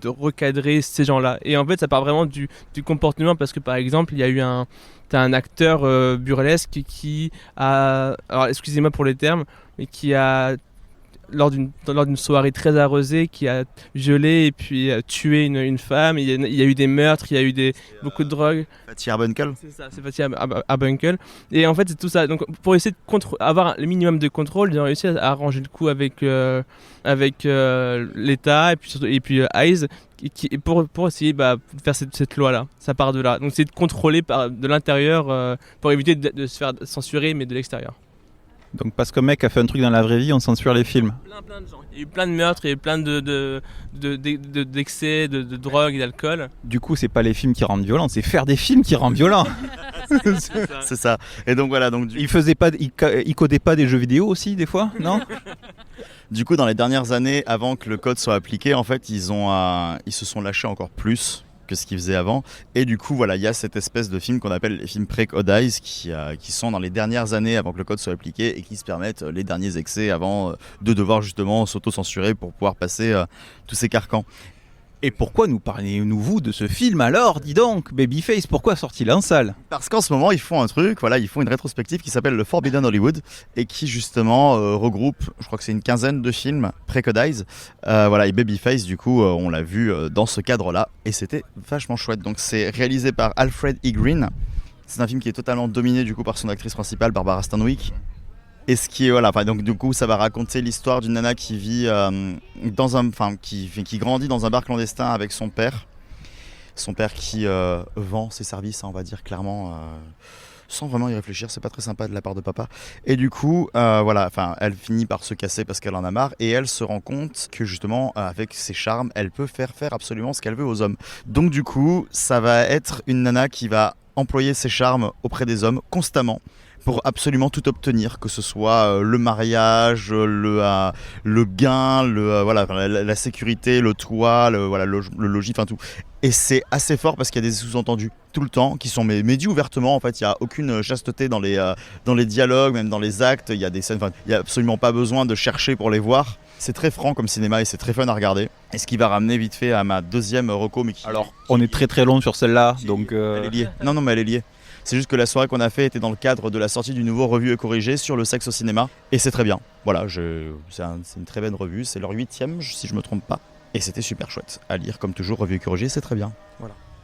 recadrer ces gens-là. Et en fait, ça part vraiment du comportement, parce que par exemple, il y a eu t'as un acteur burlesque qui a, alors excusez-moi pour les termes, mais qui a lors d'une soirée très arrosée, qui a violé et puis tué une femme. Il y a eu des meurtres, il y a eu beaucoup de drogue. Fatih Arbuckle. C'est ça, c'est Fatih Arbuckle. Et en fait, c'est tout ça. Donc, pour essayer avoir le minimum de contrôle, ils ont réussi à arranger le coup avec l'État et puis Hays, pour essayer de faire cette loi-là. Ça part de là. Donc, c'est de contrôler de l'intérieur pour éviter de se faire censurer, mais de l'extérieur. Donc parce qu'un mec a fait un truc dans la vraie vie, on censure les films. Plein de gens. Il y a eu plein de meurtres, il y a eu plein d'excès, de drogue et d'alcool. Du coup, c'est pas les films qui rendent violents, c'est faire des films qui rendent violents. C'est ça. Et donc voilà. Il codait pas des jeux vidéo aussi des fois, non? Du coup, dans les dernières années, avant que le code soit appliqué, en fait, ils se sont lâchés encore plus que ce qu'ils faisaient avant, et du coup voilà, il y a cette espèce de film qu'on appelle les films pré-code Hays qui sont dans les dernières années avant que le code soit appliqué et qui se permettent les derniers excès avant de devoir justement s'auto-censurer pour pouvoir passer tous ces carcans. Et pourquoi nous parlez-nous vous de ce film alors, dis donc, Babyface, pourquoi sort-il en salle? Parce qu'en ce moment ils font un truc, voilà, ils font une rétrospective qui s'appelle le Forbidden Hollywood et qui justement regroupe, je crois que c'est une quinzaine de films pré-code Hays, voilà, et Babyface du coup on l'a vu dans ce cadre-là et c'était vachement chouette. Donc c'est réalisé par Alfred E. Green, c'est un film qui est totalement dominé du coup par son actrice principale Barbara Stanwyck. Et ce qui est voilà, donc du coup ça va raconter l'histoire d'une nana qui vit qui grandit dans un bar clandestin avec son père qui vend ses services, on va dire clairement, sans vraiment y réfléchir, c'est pas très sympa de la part de papa. Et du coup elle finit par se casser parce qu'elle en a marre et elle se rend compte que justement avec ses charmes elle peut faire absolument ce qu'elle veut aux hommes. Donc du coup ça va être une nana qui va employer ses charmes auprès des hommes constamment pour absolument tout obtenir, que ce soit le mariage, le gain, la sécurité, le toit, le logis, enfin tout. Et c'est assez fort parce qu'il y a des sous-entendus tout le temps qui sont dit ouvertement. En fait, il n'y a aucune chasteté dans les dialogues, même dans les actes. Il y a des scènes, il n'y a absolument pas besoin de chercher pour les voir. C'est très franc comme cinéma et c'est très fun à regarder. Et ce qui va ramener vite fait à ma deuxième reco. Alors, on est très très long sur celle-là, donc... Elle est liée. Non, mais elle est liée. C'est juste que la soirée qu'on a fait était dans le cadre de la sortie du nouveau Revue et Corrigé sur le sexe au cinéma. Et c'est très bien. Voilà, c'est une très bonne revue. C'est leur 8e, si je me trompe pas. Et c'était super chouette à lire, comme toujours, Revue et Corrigé, c'est très bien.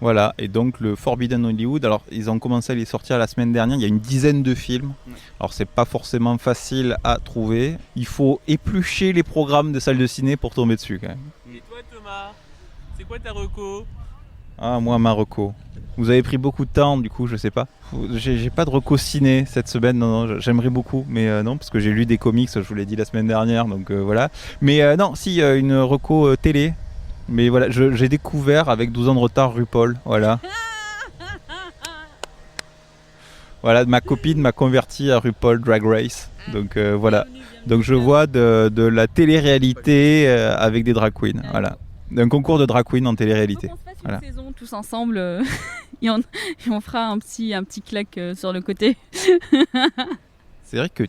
Voilà, et donc le Forbidden Hollywood, alors ils ont commencé à les sortir la semaine dernière, il y a une dizaine de films. Alors c'est pas forcément facile à trouver. Il faut éplucher les programmes de salles de ciné pour tomber dessus quand même. Et toi Thomas, c'est quoi ta reco? Ah, moi ma reco. Vous avez pris beaucoup de temps, du coup, je sais pas. J'ai pas de reco ciné cette semaine, non, j'aimerais beaucoup, mais non, parce que j'ai lu des comics, je vous l'ai dit la semaine dernière, donc voilà. Mais non, si, une reco télé, mais voilà, j'ai découvert avec 12 ans de retard RuPaul, voilà. Voilà, ma copine m'a converti à RuPaul Drag Race, donc voilà. Donc je vois de la télé-réalité avec des drag queens, voilà. Un concours de drag queen en télé-réalité. Une saison tous ensemble et on fera un petit claque sur le côté. C'est vrai que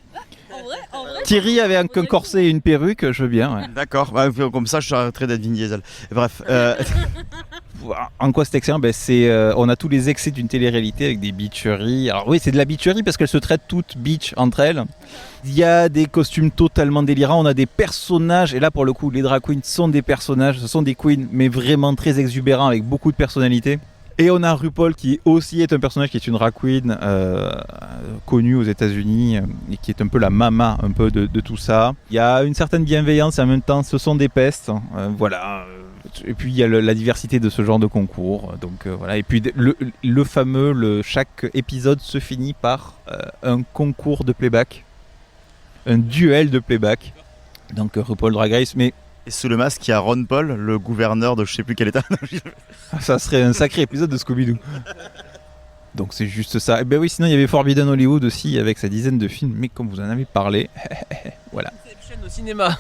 Thierry avec un corset et une perruque, je veux bien. Ouais. D'accord, bah, comme ça je arrêterai d'être Vin Diesel. Bref. En quoi c'est excellent? On a tous les excès d'une télé-réalité avec des bitcheries. Alors oui, c'est de la bitcherie parce qu'elles se traitent toutes bitch entre elles. Il y a des costumes totalement délirants, on a des personnages, et là pour le coup les drag queens sont des personnages, ce sont des queens mais vraiment très exubérants avec beaucoup de personnalité. Et on a RuPaul qui aussi est un personnage qui est une drag queen connue aux États-Unis et qui est un peu la mama un peu de tout ça. Il y a une certaine bienveillance et en même temps ce sont des pestes, voilà. Et puis il y a la diversité de ce genre de concours, donc voilà. Et puis le fameux, chaque épisode se finit par un concours de playback, un duel de playback. Donc RuPaul Drag Race, mais et sous le masque, il y a Ron Paul, le gouverneur de je sais plus quel état. Ça serait un sacré épisode de Scooby-Doo. Donc c'est juste ça. Et ben oui, sinon il y avait Forbidden Hollywood aussi avec sa dizaine de films, mais comme vous en avez parlé, voilà. Inception au cinéma.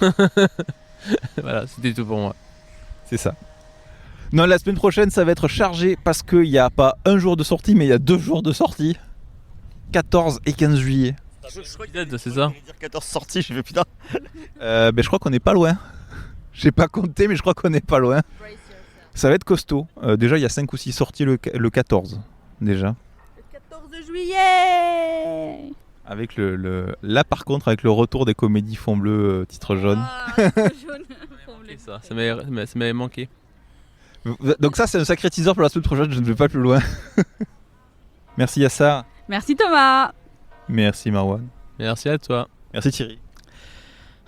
Voilà, c'était tout pour moi. C'est ça. Non, la semaine prochaine, ça va être chargé parce qu'il n'y a pas un jour de sortie, mais il y a 2 jours de sortie. 14 et 15 juillet. Je crois que c'est ça. Dire 14 sorties, je fais putain. Je crois qu'on n'est pas loin. J'ai pas compté, mais je crois qu'on n'est pas loin. Ça va être costaud. Déjà, il y a 5 ou 6 sorties le 14. Déjà. Le 14 juillet. Avec là, par contre, avec le retour des comédies fond bleu, titre jaune. Jaune. Ça m'avait manqué. Donc ça, c'est un sacré teaser pour la semaine prochaine. Je ne vais pas plus loin. Merci Yassar. Merci Thomas. Merci Marwan. Merci à toi. Merci Thierry.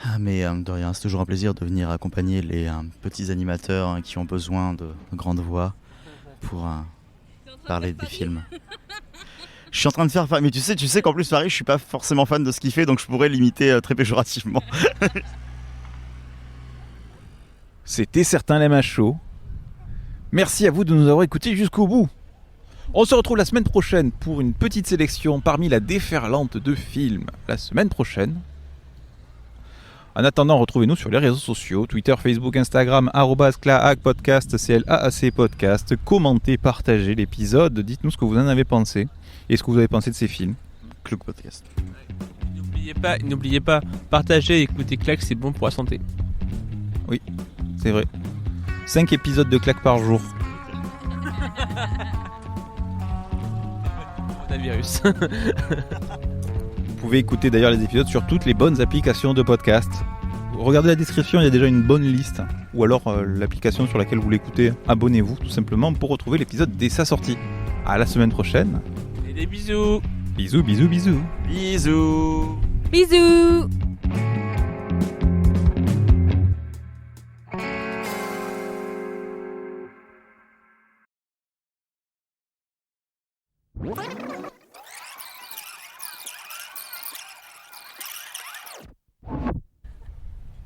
Ah, mais de rien, c'est toujours un plaisir de venir accompagner les petits animateurs qui ont besoin de grandes voix pour parler des films. Je suis en train de faire... Mais tu sais qu'en plus, Paris, je suis pas forcément fan de ce qu'il fait, donc je pourrais l'imiter très péjorativement. C'était Certains l'aiment à chaud. Merci à vous de nous avoir écoutés jusqu'au bout. On se retrouve la semaine prochaine pour une petite sélection parmi la déferlante de films. La semaine prochaine. En attendant, retrouvez-nous sur les réseaux sociaux, Twitter, Facebook, Instagram, @claacpodcast, CLAAC podcast. Commentez, partagez l'épisode, dites-nous ce que vous en avez pensé et ce que vous avez pensé de ces films. Clouk Podcast. N'oubliez pas, partager et écouter Clac, c'est bon pour la santé. Oui, c'est vrai. 5 épisodes de Clac par jour. On a le virus. Vous pouvez écouter d'ailleurs les épisodes sur toutes les bonnes applications de podcast. Regardez la description, il y a déjà une bonne liste. Ou alors l'application sur laquelle vous l'écoutez. Abonnez-vous tout simplement pour retrouver l'épisode dès sa sortie. À la semaine prochaine. Et des bisous. Bisous, bisous, bisous. Bisous. Bisous.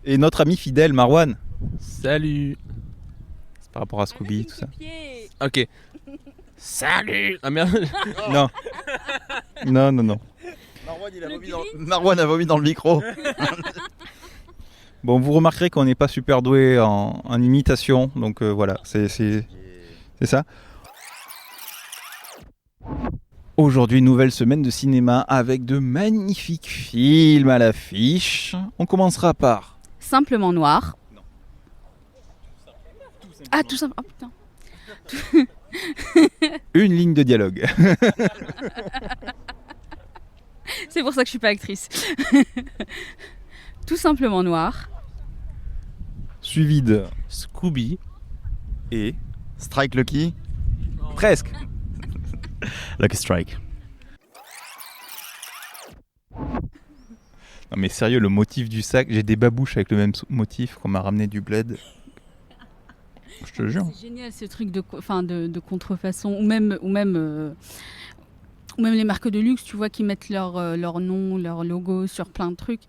Et notre ami fidèle Marwan. Salut. C'est par rapport à Scooby, tout ça. Ok. Salut. Ah merde. Non. Non. Marwan a vomi dans le micro. Bon, vous remarquerez qu'on n'est pas super doué en imitation, donc voilà, c'est ça. Aujourd'hui, nouvelle semaine de cinéma avec de magnifiques films à l'affiche. On commencera par... Simplement Noir. Non. Ah, tout simplement. Oh putain. Une ligne de dialogue. C'est pour ça que je suis pas actrice. Tout simplement Noir. Suivi de Scooby. Et Strike Lucky. Presque. Lucky Strike. Non mais sérieux, le motif du sac, j'ai des babouches avec le même motif qu'on m'a ramené du bled. Je te jure. C'est génial ce truc de contrefaçon ou même les marques de luxe, tu vois, qui mettent leur nom, leur logo sur plein de trucs.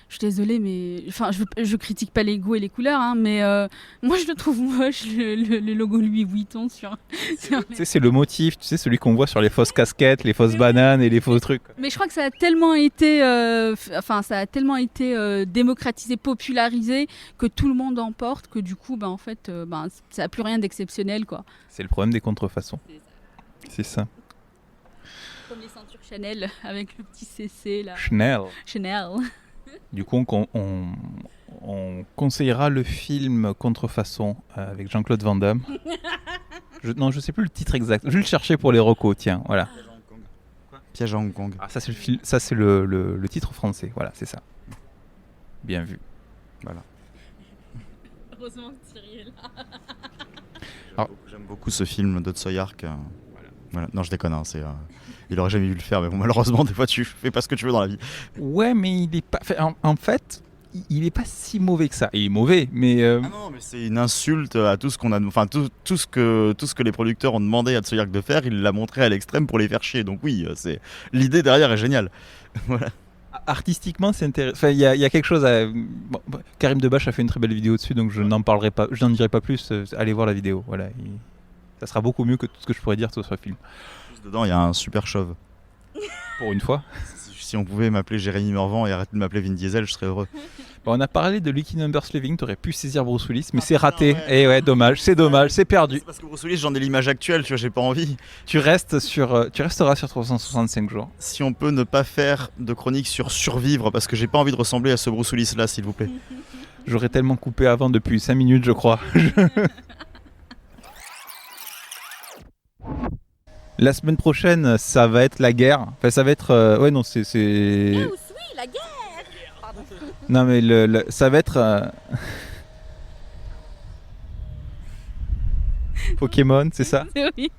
Je suis désolée, mais je critique pas les goûts et les couleurs, hein, mais moi je le trouve moche, le logo Louis Vuitton sur... Tu sais, c'est le motif, tu sais, celui qu'on voit sur les fausses casquettes, les fausses bananes et les faux trucs. Mais je crois que ça a tellement été, démocratisé, popularisé, que tout le monde en porte, que du coup, ça n'a plus rien d'exceptionnel, quoi. C'est le problème des contrefaçons. C'est ça. Comme les ceintures Chanel avec le petit CC là. Chanel. Du coup, on conseillera le film Contrefaçon avec Jean-Claude Van Damme. Je sais plus le titre exact. Je vais le chercher pour les recos, tiens, voilà. Piège à Hong Kong. Ah, ça c'est le titre français, voilà, c'est ça. Bien vu. Voilà. Heureusement que Thierry est là. Alors, j'aime beaucoup ce film de Tsoyark. Voilà. Non, je déconne, hein, il aurait jamais dû le faire, mais bon, malheureusement, des fois, tu fais pas ce que tu veux dans la vie. Ouais, mais il est pas. En fait, il est pas si mauvais que ça. Il est mauvais, mais. Ah non, mais c'est une insulte à tout ce qu'on a. Enfin, tout ce que les producteurs ont demandé à Tsoyark de faire, il l'a montré à l'extrême pour les faire chier. Donc oui, l'idée derrière est géniale. Voilà. Artistiquement, c'est intéressant. Enfin, il y a quelque chose à. Bon, Karim Debache a fait une très belle vidéo dessus, donc je n'en parlerai pas. Je n'en dirai pas plus. Allez voir la vidéo. Voilà. Ça sera beaucoup mieux que tout ce que je pourrais dire sur ce film. Dedans, il y a un super chauve. Pour une fois. Si on pouvait m'appeler Jérémy Morvan et arrêter de m'appeler Vin Diesel, je serais heureux. Bon, on a parlé de Lucky Number Slaving, t'aurais pu saisir Bruce Willis, mais c'est raté. Et ouais, dommage, c'est perdu. C'est parce que Bruce Willis, j'en ai l'image actuelle, tu vois, j'ai pas envie. Tu resteras sur 365 jours. Si on peut ne pas faire de chronique sur survivre, parce que j'ai pas envie de ressembler à ce Bruce Willis là, s'il vous plaît. J'aurais tellement coupé avant depuis 5 minutes, je crois. La semaine prochaine, ça va être la guerre. Enfin, ça va être. Ouais, non, c'est. Oui, la guerre. Pardon. Non, mais ça va être. Pokémon, c'est ça? Oui.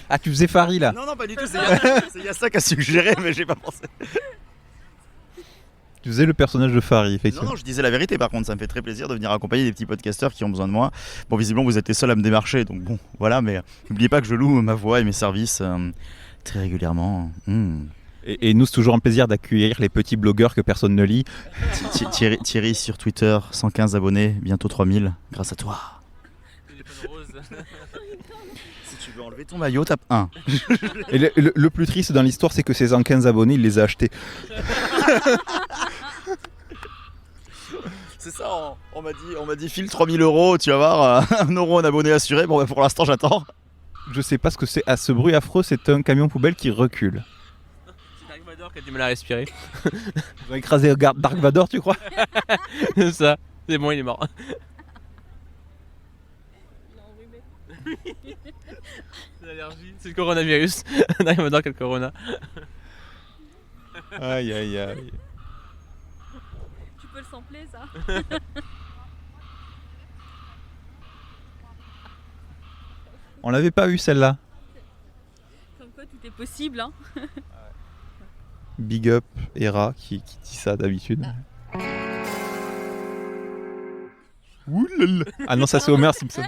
Ah, tu faisais Farid là? Non, pas du tout, c'est Yassa qui a suggéré, mais j'ai pas pensé. Tu faisais le personnage de Farid, effectivement. Non, je disais la vérité, par contre, ça me fait très plaisir de venir accompagner des petits podcasteurs qui ont besoin de moi. Bon, visiblement, vous êtes les seuls à me démarcher, donc bon, voilà, mais n'oubliez pas que je loue ma voix et mes services très régulièrement. Et nous, c'est toujours un plaisir d'accueillir les petits blogueurs que personne ne lit. Thierry sur Twitter, 115 abonnés, bientôt 3000, grâce à toi. Si tu veux enlever ton maillot, tape 1. Et le plus triste dans l'histoire, c'est que ces 115 abonnés, il les a achetés. C'est ça, on m'a dit file 3000 €, tu vas voir, 1 € un abonné assuré. Bon, pour l'instant, j'attends. Je sais pas ce que c'est. À ce bruit affreux, c'est un camion poubelle qui recule. C'est Dark Vador qui a du mal à respirer. Ils ont écrasé Dark Vador, tu crois? C'est ça, c'est bon, il est mort. C'est l'allergie, c'est le coronavirus. Dark Vador qui a le corona. Aïe aïe aïe. Tu peux le sampler ça? On l'avait pas eu celle-là. Comme quoi tout est possible, hein. Big up Hera qui dit ça d'habitude. Ah. Oulala. Ah non, ça c'est Homer Simpson. Ça